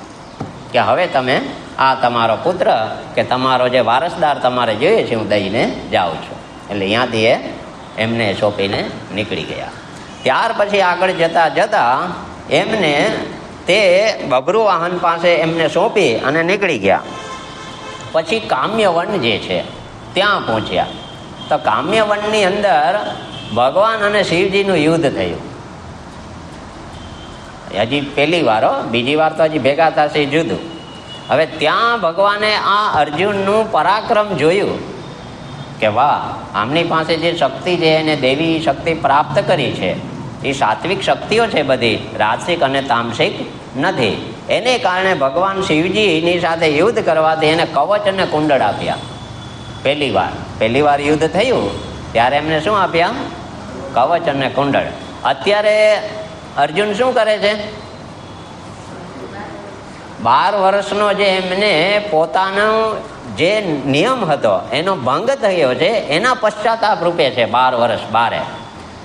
કે હવે તમે આ તમારો પુત્ર કે તમારો જે વારસદાર તમારે જોઈએ છે હું દઈને જાઉં છું. એટલે ત્યાંથી એમને સોંપીને નીકળી ગયા. ત્યાર પછી આગળ જતા જતા એમને તે બભ્રુવાહન પાસે એમને સોંપી અને નીકળી ગયા. પછી કામ્યવન જે છે ત્યાં પહોંચ્યા. તો કામ્યવનની અંદર ભગવાન અને શિવજીનું યુદ્ધ થયું. હજી પહેલી વાર, બીજી વાર તો હજી ભેગા થશે જુદું. હવે ત્યાં ભગવાને આ અર્જુનનું પરાક્રમ જોયું કે વાહ, આમની પાસે જે શક્તિ છે એને દેવી શક્તિ પ્રાપ્ત કરી છે, એ સાત્વિક શક્તિઓ છે બધી, રાજસિક અને તામસિક નથી. એને કારણે ભગવાન શિવજીની સાથે યુદ્ધ કરવાથી એને કવચ અને કુંડળ આપ્યા. પહેલી વાર યુદ્ધ થયું ત્યારે એમને શું આપ્યા? કવચ અને કુંડળ. અત્યારે અર્જુન શું કરે છે? 12 વર્ષનો જે એમને પોતાનો જે નિયમ હતો એનો ભંગ થયો છે, એના પશ્ચાતાપ રૂપે છે 12 વર્ષ બારે.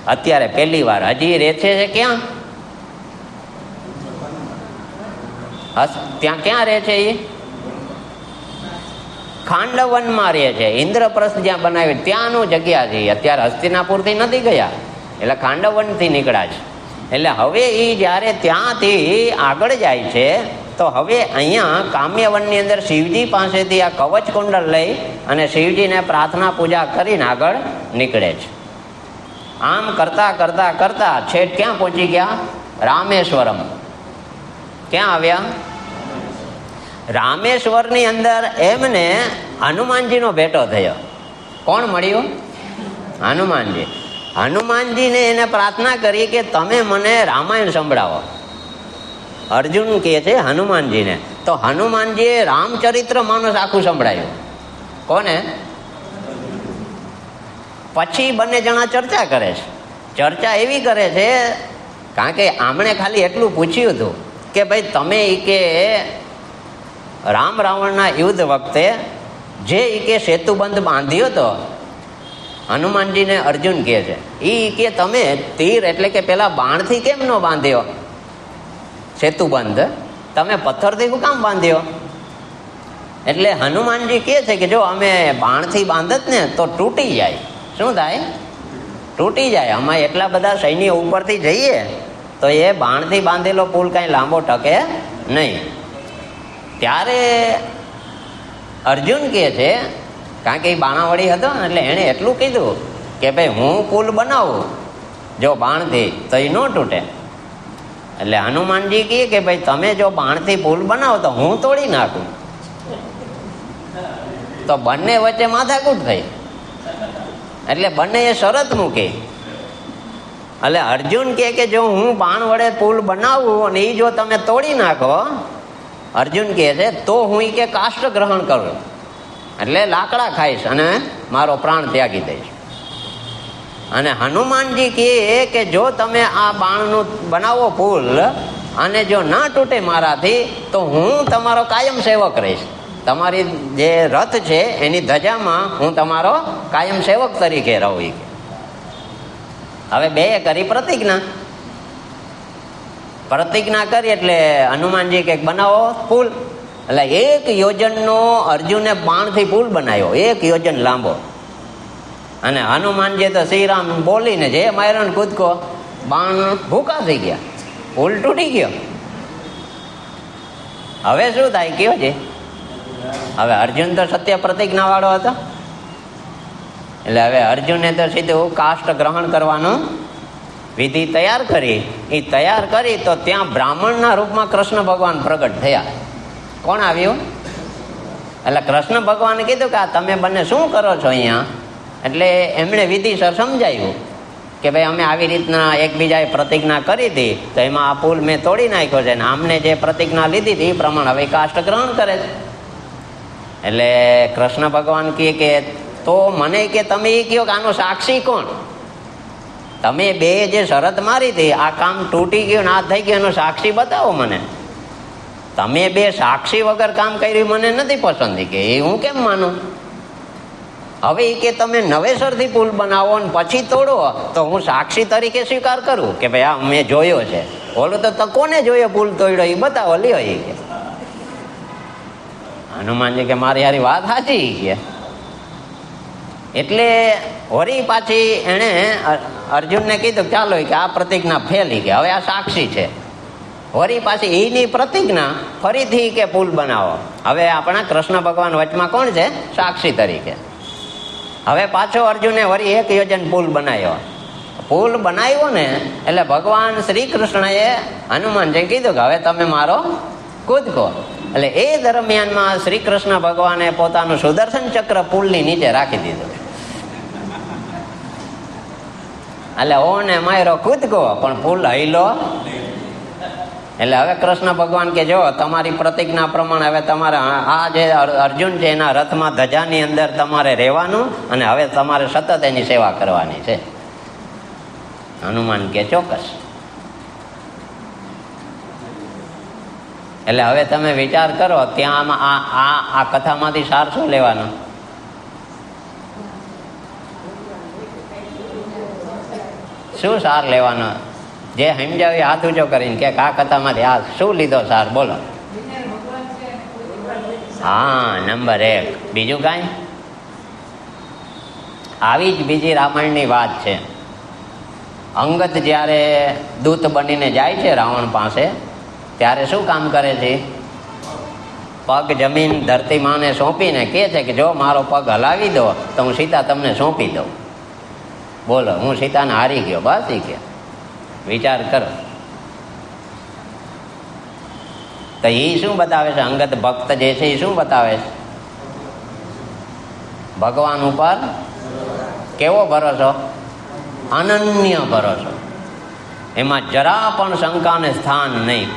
અત્યારે પહેલી વાર હજી રહે છે ક્યાં? ત્યાં ક્યાં રહે છે? એ ખાંડવનમાં રહે છે. ઇન્દ્રપ્રસ્થ જ્યાં બનાવ્યું ત્યાંનું જગ્યા છે. અત્યારે હસ્તિનાપુરથી નથી ગયા, એટલે ખાંડવનથી નીકળ્યા છે. એટલે હવે એ જ્યારે ત્યાંથી આગળ જાય છે તો હવે અહીંયા કામ્યવનની અંદર શિવજી પાસેથી આ કવચ કુંડળ લઈ અને શિવજીને પ્રાર્થના પૂજા કરીને આગળ નીકળે છે. આમ કરતા કરતા કરતા છેક ક્યાં પહોંચી ગયા? રામેશ્વરમ. ક્યાં આવ્યા? રામેશ્વરની અંદર એમને હનુમાનજીનો ભેટો થયો. કોણ મળ્યું? હનુમાનજી. હનુમાનજીને એને પ્રાર્થના કરી કે તમે મને રામાયણ સંભળાવો. અર્જુન કહે છે હનુમાનજીને. તો હનુમાનજીએ રામચરિત્ર માનસ આખું સંભળાયું. કોને? પછી બંને જણા ચર્ચા કરે છે. ચર્ચા એવી કરે છે કારણ કે આમણે ખાલી એટલું પૂછ્યું હતું કે ભાઈ તમે કે રામ રાવણના યુદ્ધ વખતે જે કે સેતુબંધ બાંધ્યો હતો, હનુમાનજીને અર્જુન કહે છે, એ કે તમે તીર એટલે કે પેલા બાણથી કેમ ન બાંધ્યો સેતુબંધ? તમે પથ્થરથી શું કામ બાંધ્યો? એટલે હનુમાનજી કહે છે કે જો અમે બાણથી બાંધત ને તો તૂટી જાય. શું થાય? તૂટી જાય. આમાં એટલા બધા સૈન્ય ઉપરથી જઈએ તો એ બાણથી બાંધેલો પુલ કાંઈ લાંબો ટકે નહીં. ત્યારે અર્જુન કહે છે, કારણ કે એ બાણાવળી હતો ને એટલે એણે એટલું કીધું કે ભાઈ હું પુલ બનાવું જો બાણથી તો એ ન તૂટે. એટલે હનુમાનજી કહે કે ભાઈ તમે જો બાણથી પુલ બનાવો તો હું તોડી નાખું. તો બંને વચ્ચે માથાકૂટ થઈ. એટલે બંને એ શરત મૂકી. એટલે અર્જુન કહે કે જો હું બાણ વડે પુલ બનાવું અને એ જો તમે તોડી નાખો, અર્જુન કહે છે તો હું કે કાષ્ટ ગ્રહણ કરું, એટલે લાકડા ખાઈશ અને મારો પ્રાણ ત્યાગી દઈશ. અને હનુમાનજી કહે કે જો તમે આ બાણનું બનાવો પુલ અને જો ના તૂટે મારાથી તો હું તમારો કાયમ સેવક રહીશ. તમારી જે રથ છે એની ધજામાં હું તમારો કાયમ સેવક તરીકે રહું. હવે બે કરી પ્રતિજ્ઞા કરી. એટલે હનુમાનજી કંઈક બનાવો પુલ. એટલે 1 યોજનનો અર્જુને બાણથી પુલ બનાવ્યો, 1 યોજન લાંબો. અને હનુમાનજી તો શ્રીરામ બોલીને જે માર્યો ને કૂદકો, બાણ ભૂકા થઈ ગયા, પુલ તૂટી ગયો. હવે શું થાય કયો છે? હવે અર્જુન તો સત્ય પ્રતિજ્ઞા વાળો હતો. એટલે હવે અર્જુને તો સીધું કાષ્ટ ગ્રહણ કરવાનું વિધિ તૈયાર કરી. એ તૈયાર કરી તો ત્યાં બ્રાહ્મણના રૂપમાં કૃષ્ણ ભગવાન પ્રગટ થયા. કોણ આવ્યું? એટલે કૃષ્ણ ભગવાને કીધું કે આ તમે બંને શું કરો છો અહીંયા? એટલે એમણે વિધિસર સમજાયું કે ભાઈ અમે આવી રીતના એકબીજાએ પ્રતિજ્ઞા કરી હતી તો એમાં આ પુલ મેં તોડી નાખ્યો છે ને આમને જે પ્રતિજ્ઞા લીધી હતી એ પ્રમાણે હવે કાષ્ટ ગ્રહણ કરે છે. એટલે કૃષ્ણ ભગવાન કહે કે તો મને કે તમે એ કહો કે આનો સાક્ષી કોણ? તમે બે જે શરત મારી હતી, આ કામ તૂટી ગયું ને આ થઈ ગયું, એનો સાક્ષી બતાવો મને. તમે બે સાક્ષી વગર કામ કર્યું મને નથી પસંદ. કે એ હું કેમ માનું? હવે એ કે તમે નવેસરથી પુલ બનાવો ને પછી તોડો તો હું સાક્ષી તરીકે સ્વીકાર કરું કે ભાઈ આ મેં જોયો છે. ઓલું તો કોને જોયો પુલ તોડ્યો એ બતાવો, લ્યો. એ કે હનુમાનજી કે મારી હારી વાત સાચી કે. એટલે વળી પાછી એણે અર્જુનને કીધું ચાલો કે આ પ્રતિજ્ઞા ફેલી કે હવે આ સાક્ષી છે. વળી પાછી એની પ્રતિજ્ઞા ફરીથી કે પુલ બનાવો. હવે આપણા કૃષ્ણ ભગવાન વચમાં કોણ છે? સાક્ષી તરીકે. હવે પાછો અર્જુને વળી 1 યોજન પુલ બનાવ્યો. પુલ બનાવ્યો ને એટલે ભગવાન શ્રી કૃષ્ણએ હનુમાનજી કીધું કે હવે તમે મારો કૂદકો. એટલે એ દરમિયાનમાં શ્રી કૃષ્ણ ભગવાને પોતાનું સુદર્શન ચક્ર પુલની નીચે રાખી દીધું. એટલે ઓને માર્યો કૂદકો પણ પુલ હઈલો. એટલે હવે કૃષ્ણ ભગવાન કે જો તમારી પ્રતિજ્ઞા પ્રમાણે હવે તમારે આ જે અર્જુન છે એના રથમાં ધજાની અંદર તમારે રહેવાનું અને હવે તમારે સતત એની સેવા કરવાની છે. હનુમાન કે ચોક્કસ. એટલે હવે તમે વિચાર કરો ત્યાં આ કથામાંથી સાર શું લેવાનો? શું સાર લેવાનો? જે સમજાવી હાથ ઊંચો કરીને કે આ કથામાંથી આ શું લીધો સાર? બોલો. હા, નંબર 1. બીજું કાંઈ? આવી જ બીજી રામાયણની વાત છે. અંગદ જ્યારે દૂત બનીને જાય છે રાવણ પાસે ત્યારે શું કામ કરે છે? પગ જમીન ધરતી માને સોંપીને કહે છે કે જો મારો પગ હલાવી દો તો હું સીતા તમને સોંપી દઉં. બોલો, હું સીતાને હારી ગયો. બસ એ કે વિચાર કરો. તો એ શું બતાવે છે? અંગત ભક્ત જે છે એ શું બતાવે છે? ભગવાન ઉપર કેવો ભરોસો? અનન્ય ભરોસો. એમાં જરા પણ શંકાને સ્થાન નહીં.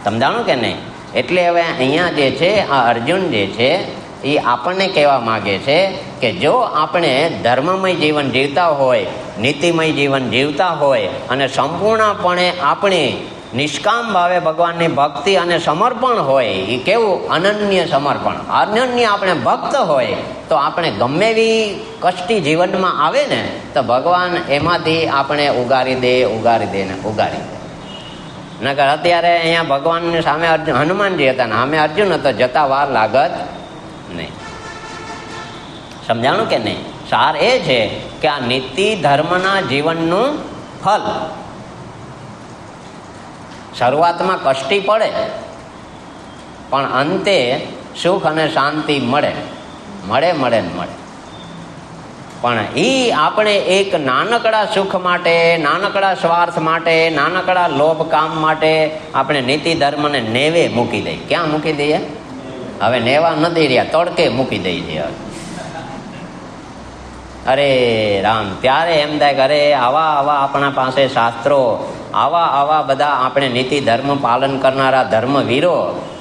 સમજાણું કે નહીં? એટલે હવે અહીંયા જે છે આ અર્જુન જે છે એ આપણને કહેવા માગે છે કે જો આપણે ધર્મમય જીવન જીવતા હોય, નીતિમય જીવન જીવતા હોય અને સંપૂર્ણપણે આપણી નિષ્કામ ભાવે ભગવાનની ભક્તિ અને સમર્પણ હોય, એ કેવું અનન્ય સમર્પણ, અનન્ય આપણે ભક્ત હોય તો આપણે ગમે એવી કષ્ટી જીવનમાં આવે ને તો ભગવાન એમાંથી આપણે ઉગારી દે. નકર અત્યારે અહીંયા ભગવાનની સામે હનુમાનજી હતા ને સામે અર્જુન હતો, જતા વાર લાગત નહીં. સમજાણું કે નહીં? સાર એ છે કે આ નીતિ ધર્મના જીવનનું ફલ શરૂઆતમાં કષ્ટી પડે, પણ અંતે સુખ અને શાંતિ મળે. પણ એ આપણે એક નાનકડા સુખ માટે, નાનકડા સ્વાર્થ માટે, નાનકડા લોભ કામ માટે આપણે નીતિ ધર્મને નેવે મૂકી દઈએ. ક્યાં મૂકી દઈએ? હવે નેવા નથી રહ્યા, તડકે મૂકી દઈએ છીએ. અરે રામ, ત્યારે એમ થાય કે અરે આવા આપણા પાસે શાસ્ત્રો, આવા બધા આપણે નીતિ ધર્મ પાલન કરનારા ધર્મવીરો,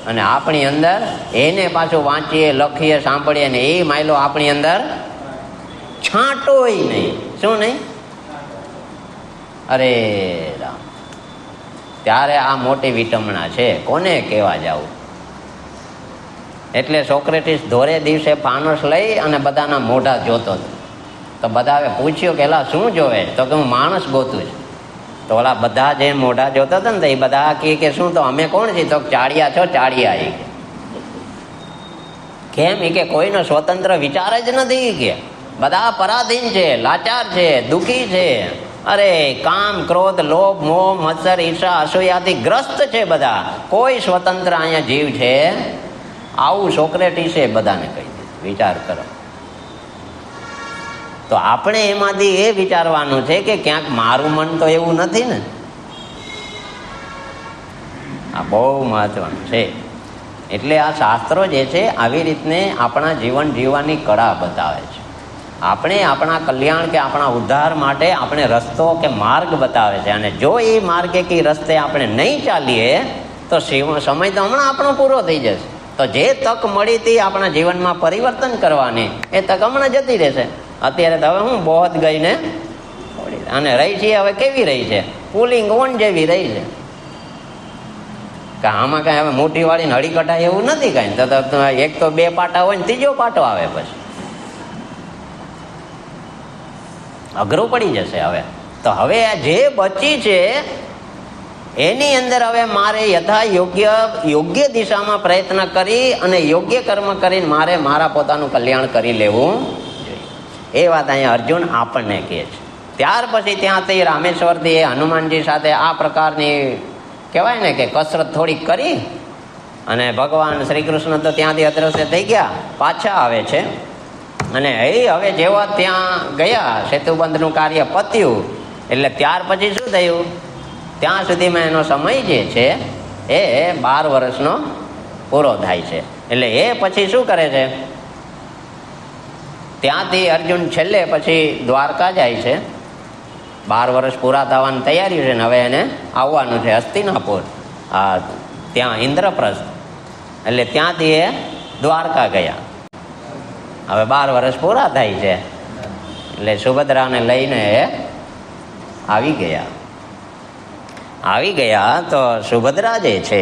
અને આપણી અંદર એને પાછું વાંચીએ, લખીએ, સાંભળીએ ને એ માયલો આપણી અંદર છાંટોય નહીં. શું નહીં? અરે રામ, ત્યારે આ મોટી વિટમણા છે. કોને કહેવા જાવું? એટલે સોક્રેટિસ ધોરે દિવસે ફાનસ લઈ અને બધાના મોઢા જોતો હતો. તો બધાએ પૂછ્યું કે એલા શું જોવે? તો કે હું માણસ ગોતું છું. તો ઓલા બધા જે મોઢા જોતા હતા ને તો એ બધા કે શું? તો અમે કોણ છીએ? તો ચાડિયા છો, ચાડિયા. કેમ? એ કે કોઈનો સ્વતંત્ર વિચાર જ નથી, કે બધા પરાધીન છે, લાચાર છે, દુઃખી છે. અરે કામ, ક્રોધ, લોભ, મોહ, મત્સર, ઈર્ષા, અસૂયાથી ગ્રસ્ત છે બધા. કોઈ સ્વતંત્ર અહીંયા જીવ છે? આવું સોક્રેટિસે બધાને કહી દીધું. વિચાર કરો. તો આપણે એમાંથી એ વિચારવાનું છે કે ક્યાંક મારું મન તો એવું નથી ને. આ બહુ મહત્વનું છે. એટલે આ શાસ્ત્રો જે છે આવી રીતને આપણા જીવન જીવવાની કળા બતાવે છે. આપણે આપણા કલ્યાણ કે આપણા ઉદ્ધાર માટે આપણે રસ્તો કે માર્ગ બતાવે છે. અને જો એ માર્ગે કે રસ્તે આપણે નહીં ચાલીએ તો સમય તો હમણાં આપણો પૂરો થઈ જશે. તો જે તક મળી હતી આપણા જીવનમાં પરિવર્તન કરવાની, એ તક હમણાં જતી રહેશે. અત્યારે તો હવે હું બહોત ગઈ ને અને રહી છે હવે કેવી રહી છે? પુલિંગ ઓન જેવી રહી છે. કે આમાં કઈ હવે મોટી વાળી હળી કઢાય એવું નથી કઈ. તો એક તો બે પાટા હોય ને ત્રીજો પાટો આવે, પછી અઘરું પડી જશે. હવે તો હવે જે બચી છે એની અંદર હવે મારે યથા યોગ્ય દિશામાં પ્રયત્ન કરી અને યોગ્ય કર્મ કરીને મારે મારા પોતાનું કલ્યાણ કરી લેવું જોઈએ. એ વાત અહીંયા અર્જુન આપણને કહે છે. ત્યાર પછી ત્યાંથી રામેશ્વરથી હનુમાનજી સાથે આ પ્રકારની કહેવાય ને કે કસરત થોડીક કરી અને ભગવાન શ્રી કૃષ્ણ તો ત્યાંથી અદ્રશ્ય થઈ ગયા, પાછા આવે છે. અને હવે જેવા ત્યાં ગયા, સેતુબંધનું કાર્ય પત્યું, એટલે ત્યાર પછી શું થયું? ત્યાં સુધીમાં એનો સમય જે છે એ 12 વર્ષનો પૂરો થાય છે. એટલે એ પછી શું કરે છે? ત્યાંથી અર્જુન છેલ્લે પછી દ્વારકા જાય છે. 12 વર્ષ પૂરા થવાની તૈયારી છે ને હવે એને આવવાનું છે હસ્તિનાપુર, ત્યાં ઇન્દ્રપ્રસ્થ. એટલે ત્યાંથી એ દ્વારકા ગયા. હવે 12 વર્ષ પૂરા થાય છે એટલે સુભદ્રાને લઈને આવી ગયા. તો સુભદ્રા જે છે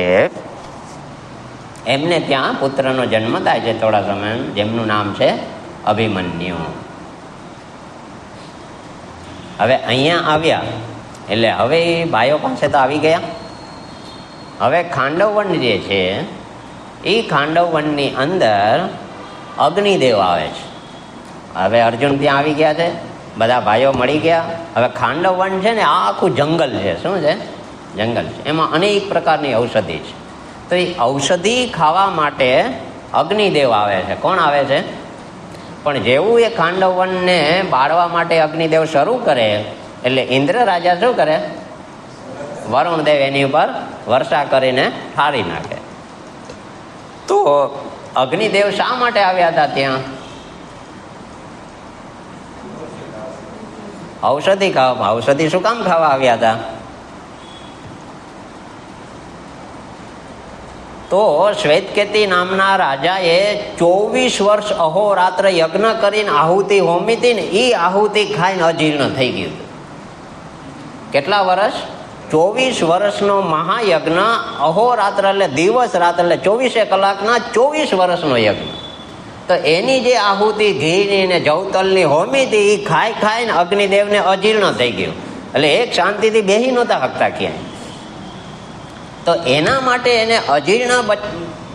એમને ત્યાં પુત્રનો જન્મ થાય છે થોડા સમય, જેમનું નામ છે અભિમન્યુ. હવે અહીંયા આવ્યા એટલે હવે ભાઈઓ પાસે તો આવી ગયા. હવે ખાંડવવન જે છે એ ખાંડવવનની અંદર અગ્નિદેવ આવે છે. હવે અર્જુન ત્યાં આવી ગયા છે, બધા ભાઈઓ મળી ગયા. હવે ખાંડવવન છે ને આ આખું જંગલ છે. શું છે? જંગલ છે. એમાં અનેક પ્રકારની ઔષધિ છે. તો એ ઔષધિ ખાવા માટે અગ્નિદેવ આવે છે. કોણ આવે છે? પણ જેવું એ ખાંડવવનને બાળવા માટે અગ્નિદેવ શરૂ કરે એટલે ઇન્દ્ર રાજા શું કરે? વરુણદેવ એની ઉપર વર્ષા કરીને ઠારી નાખે. તો અગ્નિદેવ શા માટે આવ્યા હતા ત્યાં? ઔષધિ ખાવા. ઔષધિ શું કામ ખાવા આવ્યા હતા? તો શ્વેતકેતી નામના રાજાએ 24 વર્ષ અહોરાત્ર યજ્ઞ કરીને આહુતિ હોમી હતી ને, એ આહુતિ ખાઈને અજીર્ણ થઈ ગયું. કેટલા વર્ષ? 24 વર્ષનો મહાયજ્ઞ. અહોરાત્ર એટલે દિવસ રાત, એટલે 24 કલાકના 24 વર્ષનો યજ્ઞ. તો એની જે આહુતિ ઘીની ને જવતલની હોમી હતી એ ખાઈને અગ્નિદેવને અજીર્ણ થઈ ગયું. એટલે એક શાંતિથી બેસી નહોતા શકતા ક્યાંય. તો એના માટે એને અજીર્ણ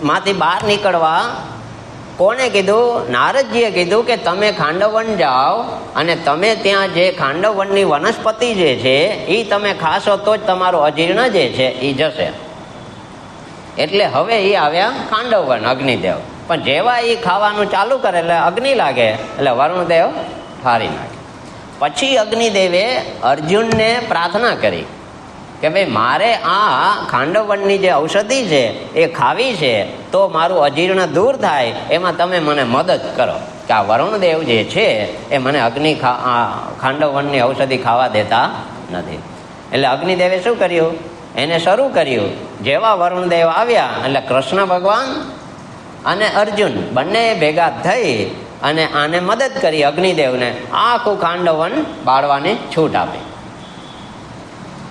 માંથી બહાર નીકળવા કોને કીધું? નારદજીએ કીધું કે તમે ખાંડવન જાઓ અને તમે ત્યાં જે ખાંડવનની વનસ્પતિ જે છે એ તમે ખાશો તો જ તમારું અજીર્ણ જે છે એ જશે. એટલે હવે એ આવ્યા ખાંડવન અગ્નિદેવ. પણ જેવા એ ખાવાનું ચાલુ કરે એટલે અગ્નિ લાગે એટલે વરુણદેવ ઠારી નાખે. પછી અગ્નિદેવે અર્જુનને પ્રાર્થના કરી કે ભાઈ મારે આ ખાંડવનની જે ઔષધિ છે એ ખાવી છે તો મારું અજીર્ણ દૂર થાય, એમાં તમે મને મદદ કરો. કે આ વરુણદેવ જે છે એ મને ખાંડવનની ઔષધિ ખાવા દેતા નથી. એટલે અગ્નિદેવે શું કર્યું? એને શરૂ કર્યું. જેવા વરુણદેવ આવ્યા એટલે કૃષ્ણ ભગવાન અને અર્જુન બંને ભેગા થઈ અને આને મદદ કરી. અગ્નિદેવને આખું ખાંડવન બાળવાની છૂટ આપી.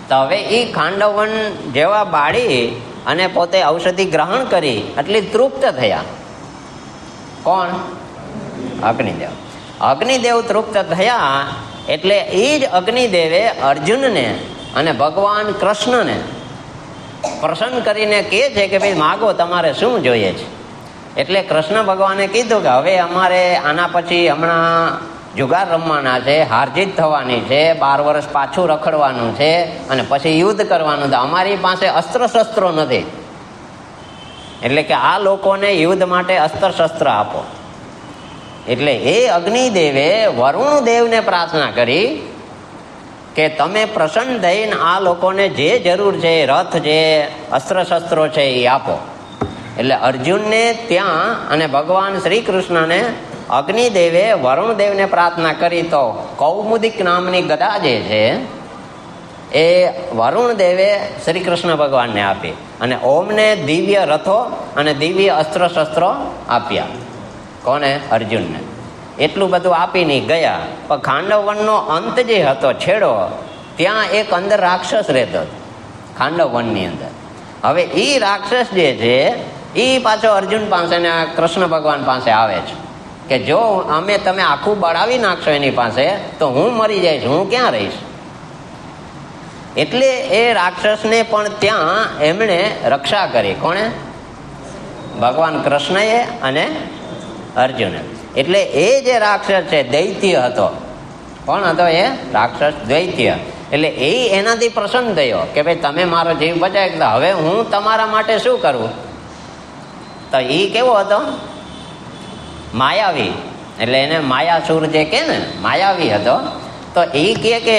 તો હવે એ ખાંડવન જેવા બાળી અને પોતે ઔષધિ ગ્રહણ કરી એટલે તૃપ્ત થયા. કોણ? અગ્નિદેવ. અગ્નિદેવ તૃપ્ત થયા એટલે એ જ અગ્નિદેવે અર્જુનને અને ભગવાન કૃષ્ણને પ્રસન્ન કરીને કહે છે કે ભાઈ માગો, તમારે શું જોઈએ છે? એટલે કૃષ્ણ ભગવાને કીધું કે હવે અમારે આના પછી હમણાં જુગાર રમવાના છે, હારજીત થવાની છે, 12 વર્ષ પાછું રખડવાનું છે અને પછી યુદ્ધ કરવાનું છે. અમારી પાસે અસ્ત્ર શસ્ત્રો નથી, એટલે કે આ લોકોને યુદ્ધ માટે અસ્ત્ર શસ્ત્ર આપો. એટલે એ અગ્નિદેવે વરુણદેવને પ્રાર્થના કરી કે તમે પ્રસન્ન થઈને આ લોકોને જે જરૂર છે, રથ છે, અસ્ત્ર શસ્ત્રો છે એ આપો. એટલે અર્જુનને ત્યાં અને ભગવાન શ્રી કૃષ્ણને અગ્નિદેવે વરુણદેવને પ્રાર્થના કરી તો કૌમુદિક નામની ગદા જે છે એ વરુણદેવે શ્રી કૃષ્ણ ભગવાનને આપી અને ઓમને દિવ્ય રથો અને દિવ્ય અસ્ત્ર શસ્ત્રો આપ્યા. કોને? અર્જુનને. એટલું બધું આપીને ગયા. પણ ખાંડવનનો અંત જે હતો, છેડો, ત્યાં એક અંદર રાક્ષસ રહેતો હતો ખાંડવનની અંદર. હવે એ રાક્ષસ જે છે એ પાછો અર્જુન પાસે ને કૃષ્ણ ભગવાન પાસે આવે છે કે જો અમે તમે આખું બળાવી નાખશો એની પાસે તો હું મરી જઈશ, હું ક્યાં રહીશ. એટલે એ રાક્ષસને પણ ત્યાં એમણે રક્ષા કરી. કોણે? ભગવાન કૃષ્ણએ અને અર્જુને. એટલે એ જે રાક્ષસ છે દૈત્ય હતો. કોણ હતો એ રાક્ષસ? દૈત્ય. એટલે એ એનાથી પ્રસન્ન થયો કે ભાઈ તમે મારો જીવ બચાવી, હવે હું તમારા માટે શું કરું? તો એ કેવો હતો? માયાવી. એટલે એને માયાસુર જે કે ને, માયાવી હતો. તો એ કે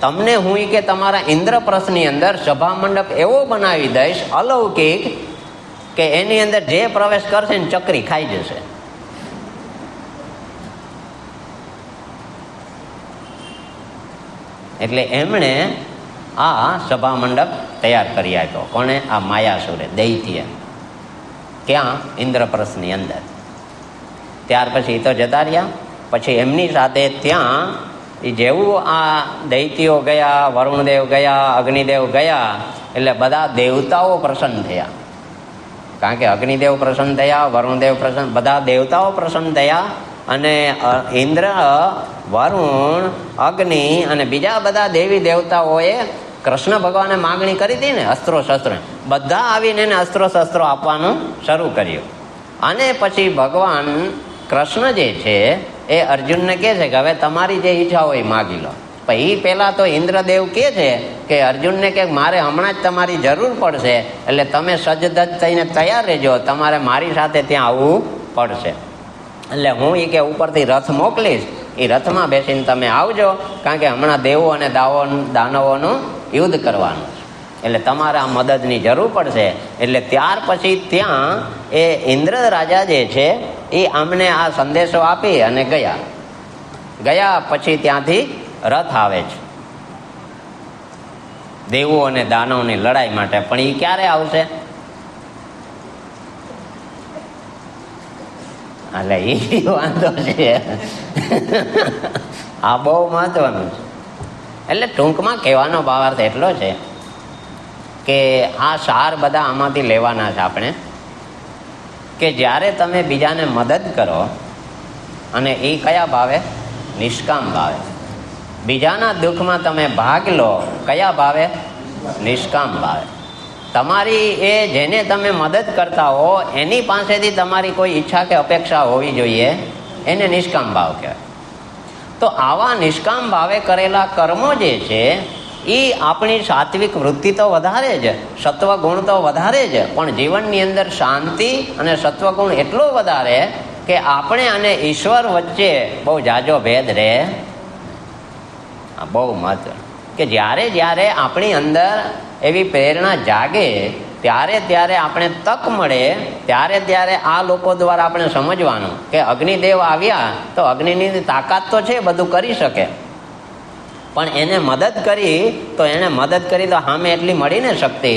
તમને હું કે તમારા ઇન્દ્રપ્રસ્થની અંદર સભા મંડપ એવો બનાવી દઈશ અલૌકિક કે એની અંદર જે પ્રવેશ કરશે ને ચકરી ખાઈ જશે. એટલે એમણે આ સભા મંડપ તૈયાર કરી આપ્યો. કોણે? આ માયાસુરે, દૈત્ય. ક્યાં? ઇન્દ્રપ્રસ્થની અંદર. ત્યાર પછી તો જતા રહ્યા. પછી એમની સાથે ત્યાં જેવું આ દૈત્યો ગયા, વરુણદેવ ગયા, અગ્નિદેવ ગયા એટલે બધા દેવતાઓ પ્રસન્ન થયા. કારણ કે અગ્નિદેવ પ્રસન્ન થયા, વરુણદેવ પ્રસન્ન, બધા દેવતાઓ પ્રસન્ન થયા. અને ઇન્દ્ર, વરુણ, અગ્નિ અને બીજા બધા દેવી દેવતાઓએ કૃષ્ણ ભગવાને માગણી કરી હતી ને અસ્ત્રો શસ્ત્રો, બધા આવીને એને અસ્ત્રો શસ્ત્રો આપવાનું શરૂ કર્યું. અને પછી ભગવાન કૃષ્ણ જે છે એ અર્જુનને કહે છે કે હવે તમારી જે ઈચ્છા હોય માગી લો. પણ એ પહેલા તો ઇન્દ્રદેવ કહે છે કે અર્જુનને કે મારે હમણાં જ તમારી જરૂર પડશે, એટલે તમે સજ્જધજ થઈને તૈયાર રહેજો, તમારે મારી સાથે ત્યાં આવવું પડશે. એટલે હું એ કે ઉપરથી રથ મોકલીશ, એ રથમાં બેસીને તમે આવજો, કારણ કે હમણાં દેવો અને દાનવોનું યુદ્ધ કરવાનું છે, એટલે તમારે આ મદદની જરૂર પડશે. એટલે ત્યાર પછી ત્યાં એ ઇન્દ્ર રાજા જે છે એ અમને આ સંદેશો આપી અને ગયા. પછી ત્યાંથી રથ આવે છે દેવો અને દાનવની લડાઈ માટે. પણ એ ક્યારે આવશે? એટલે એ વાંધો છે. આ બહુ મહત્વનું છે. એટલે ટૂંકમાં કહેવાનો ભાવાર્થ એટલો છે કે આ સાર બધા આમાંથી લેવાના છે આપણે, કે જ્યારે તમે બીજાને મદદ કરો અને એ કયા ભાવે? નિષ્કામ ભાવે. બીજાના દુઃખમાં તમે ભાગ લો કયા ભાવે? નિષ્કામ ભાવે. તમારી એ જેને તમે મદદ કરતા હો એની પાસેથી તમારી કોઈ ઈચ્છા કે અપેક્ષા હોવી જોઈએ, એને નિષ્કામ ભાવ કહેવાય. તો આવા નિષ્કામ ભાવે કરેલા કર્મો જે છે એ આપણી સાત્વિક વૃત્તિ તો વધારે જ, સત્વગુણ તો વધારે જ, પણ જીવનની અંદર શાંતિ અને સત્વગુણ એટલો વધારે કે આપણે અને ઈશ્વર વચ્ચે બહુ જાજો ભેદ રહે. બહુ મહત્વ કે જ્યારે જ્યારે આપણી અંદર એવી પ્રેરણા જાગે ત્યારે ત્યારે આપણે તક મળે, ત્યારે ત્યારે આ લોકો દ્વારા આપણે સમજવાનું કે અગ્નિદેવ આવ્યા તો અગ્નિની તાકાત તો છે, બધું કરી શકે, પણ એને મદદ કરી તો એને મદદ કરી તો સામે એટલી મળી ને શક્તિ,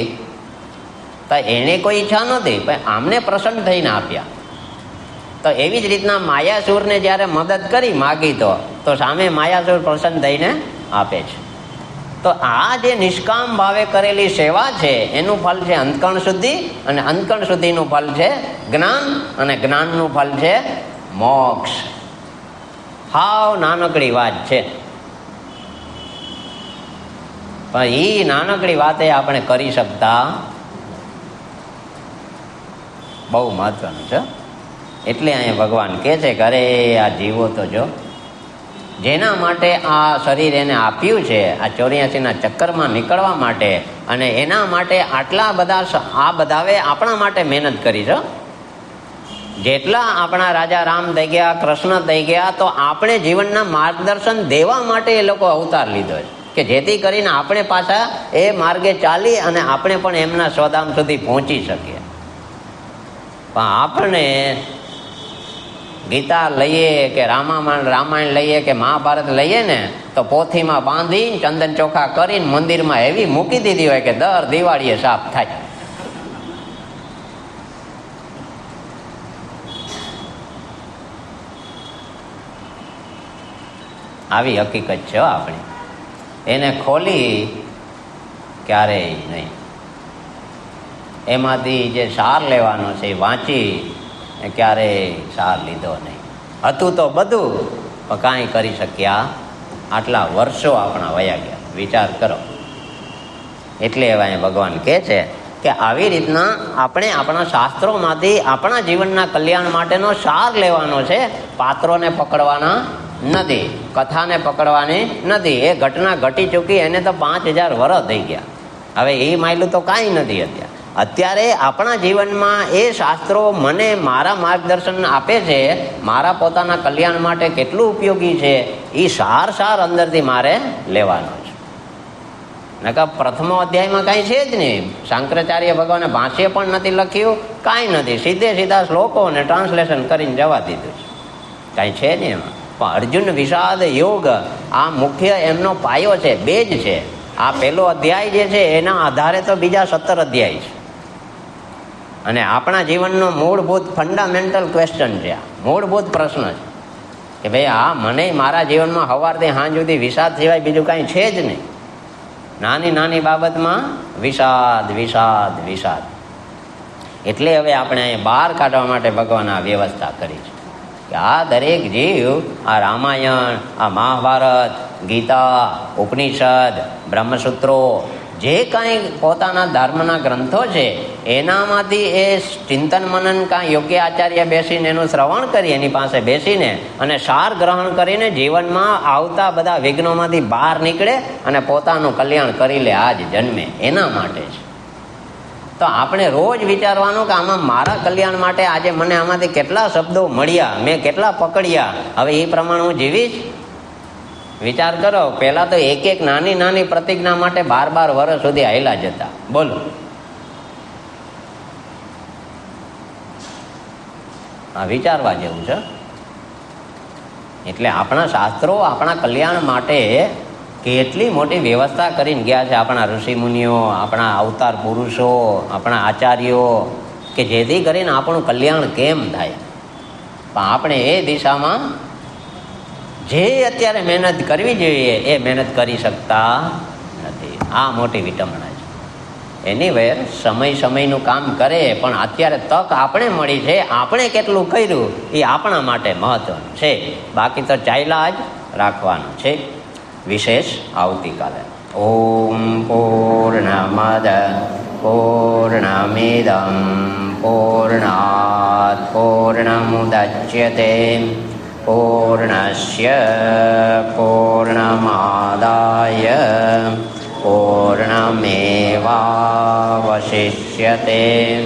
તો એને કોઈ ઈચ્છા નહોતી, પણ આમને પ્રસન્ન થઈને આપ્યા. તો એવી જ રીતના માયાસુરને જ્યારે મદદ કરી માગી તો સામે માયાસુર પ્રસન્ન થઈને આપે છે. તો આ જે નિષ્કામ ભાવે કરેલી સેવા છે એનું ફલ છે અંતકણ શુદ્ધિ, અને અંતકણ શુદ્ધિનું ફલ છે જ્ઞાન, અને જ્ઞાનનું ફલ છે મોક્ષ. હાવ નાનકડી વાત છે, પણ એ નાનકડી વાતે આપણે કરી શકતા બહુ મહત્વનું છે. એટલે અહીંયા ભગવાન કહે છે કે અરે આ જીવો તો જો, જેના માટે આ શરીર એને આપ્યું છે, આ 84ના ચક્કરમાં નીકળવા માટે, અને એના માટે આટલા બધા આ બધાએ આપણા માટે મહેનત કરી છે. જેટલા આપણા રાજા રામ થઈ ગયા, કૃષ્ણ થઈ ગયા, તો આપણે જીવનના માર્ગદર્શન દેવા માટે એ લોકો અવતાર લીધો છે કે જેથી કરીને આપણે પાછા એ માર્ગે ચાલી અને આપણે પણ એમના સ્વધામ સુધી પહોંચી શકીએ. પણ આપણે ગીતા લઈએ કે રામાયણ લઈએ કે મહાભારત લઈએ ને તો પોથીમાં બાંધીને ચંદન ચોખા કરીને મંદિરમાં એવી મૂકી દીધી હોય કે દર દિવાળીએ સાફ થાય. આવી હકીકત છે આપણી, એને ખોલી ક્યારેય નહીં. એમાંથી જે સાર લેવાનો છે એ વાંચી ક્યારેય સાર લીધો નહીં. હતું તો બધું પણ કાંઈ કરી શક્યા, આટલા વર્ષો આપણા વયા ગયા. વિચાર કરો. એટલે એવા ભગવાન કહે છે કે આવી રીતના આપણે આપણા શાસ્ત્રોમાંથી આપણા જીવનના કલ્યાણ માટેનો સાર લેવાનો છે. પાત્રોને પકડવાના નથી, કથાને પકડવાની નથી. એ ઘટના ઘટી ચૂકી, એને તો 5000 વર્ષ થઈ ગયા. હવે એ માયલું તો કાંઈ નથી. અત્યારે આપણા જીવનમાં એ શાસ્ત્રો મને મારા માર્ગદર્શન આપે છે, મારા પોતાના કલ્યાણ માટે કેટલું ઉપયોગી છે, એ સાર અંદરથી મારે લેવાનો છે. નકા પ્રથમ અધ્યાયમાં કાંઈ છે જ નહીં. શંકરાચાર્ય ભગવાને ભાષ્ય પણ નથી લખ્યું, કાંઈ નથી. સીધા શ્લોકોને ટ્રાન્સલેશન કરીને જવા દીધું છે, કાંઈ છે નહીં એમાં. પણ અર્જુન વિષાદ યોગ આ મુખ્ય એમનો પાયો છે, બેજ છે. આ પહેલો અધ્યાય જે છે એના આધારે તો બીજા 17 અધ્યાય છે. અને આપણા જીવનનો મૂળભૂત ફંડામેન્ટલ ક્વેશ્ચન છે, આ મૂળભૂત પ્રશ્ન છે કે ભાઈ આ મને મારા જીવનમાં સવારથી સાંજ સુધી વિષાદ સિવાય બીજું કાંઈ છે જ નહીં. નાની બાબતમાં વિષાદ. એટલે હવે આપણે અહીં બહાર કાઢવા માટે ભગવાન આ વ્યવસ્થા કરી છે કે આ દરેક જીવ આ રામાયણ, આ મહાભારત, ગીતા, ઉપનિષદ, બ્રહ્મસૂત્રો, જે કાંઈ પોતાના ધર્મના ગ્રંથો છે એનામાંથી એ ચિંતન મનન કાંઈ યોગ્ય આચાર્ય બેસીને એનું શ્રવણ કરી, એની પાસે બેસીને અને સાર ગ્રહણ કરીને જીવનમાં આવતા બધા વિઘ્નોમાંથી બહાર નીકળે અને પોતાનું કલ્યાણ કરી લે આજ જન્મે. એના માટે છે. તો આપણે રોજ વિચારવાનું કે આમાં મારા કલ્યાણ માટે આજે મને આમાંથી કેટલા શબ્દો મળ્યા, મેં કેટલા પકડ્યા, હવે એ પ્રમાણે હું જીવીશ. વિચાર કરો, પહેલા તો એક નાની પ્રતિજ્ઞા માટે 12 વર્ષ સુધી હાલ્યા જતા. બોલો, આ વિચારવા જેવું છે. એટલે આપણા શાસ્ત્રો આપણા કલ્યાણ માટે કેટલી મોટી વ્યવસ્થા કરીને ગયા છે. આપણા ઋષિમુનિઓ, આપણા અવતાર પુરુષો, આપણા આચાર્યો, કે જેથી કરીને આપણું કલ્યાણ કેમ થાય. પણ આપણે એ દિશામાં જે અત્યારે મહેનત કરવી જોઈએ એ મહેનત કરી શકતા નથી. આ મોટી વિટંબણા છે. એની વેર સમયનું કામ કરે, પણ અત્યારે તક આપણે મળી છે, આપણે કેટલું કર્યું એ આપણા માટે મહત્વનું છે. બાકી તો ચાલ્યા જ રાખવાનું છે. વિશેષ આવતીકાલે. ઓમ પૂર્ણમદ પૂર્ણમિદં પૂર્ણાત પૂર્ણમુદચ્યતે પૂર્ણસ્ય પૂર્ણમાદાય પૂર્ણમેવાવશિષ્યતે.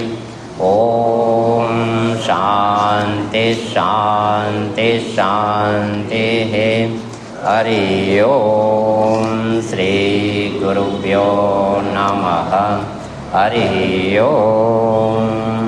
ઓમ શાંતિ શાંતિ શાંતિ. હરિ ઓમ શ્રી ગુરુભ્યો નમઃ. હરિ ઓમ.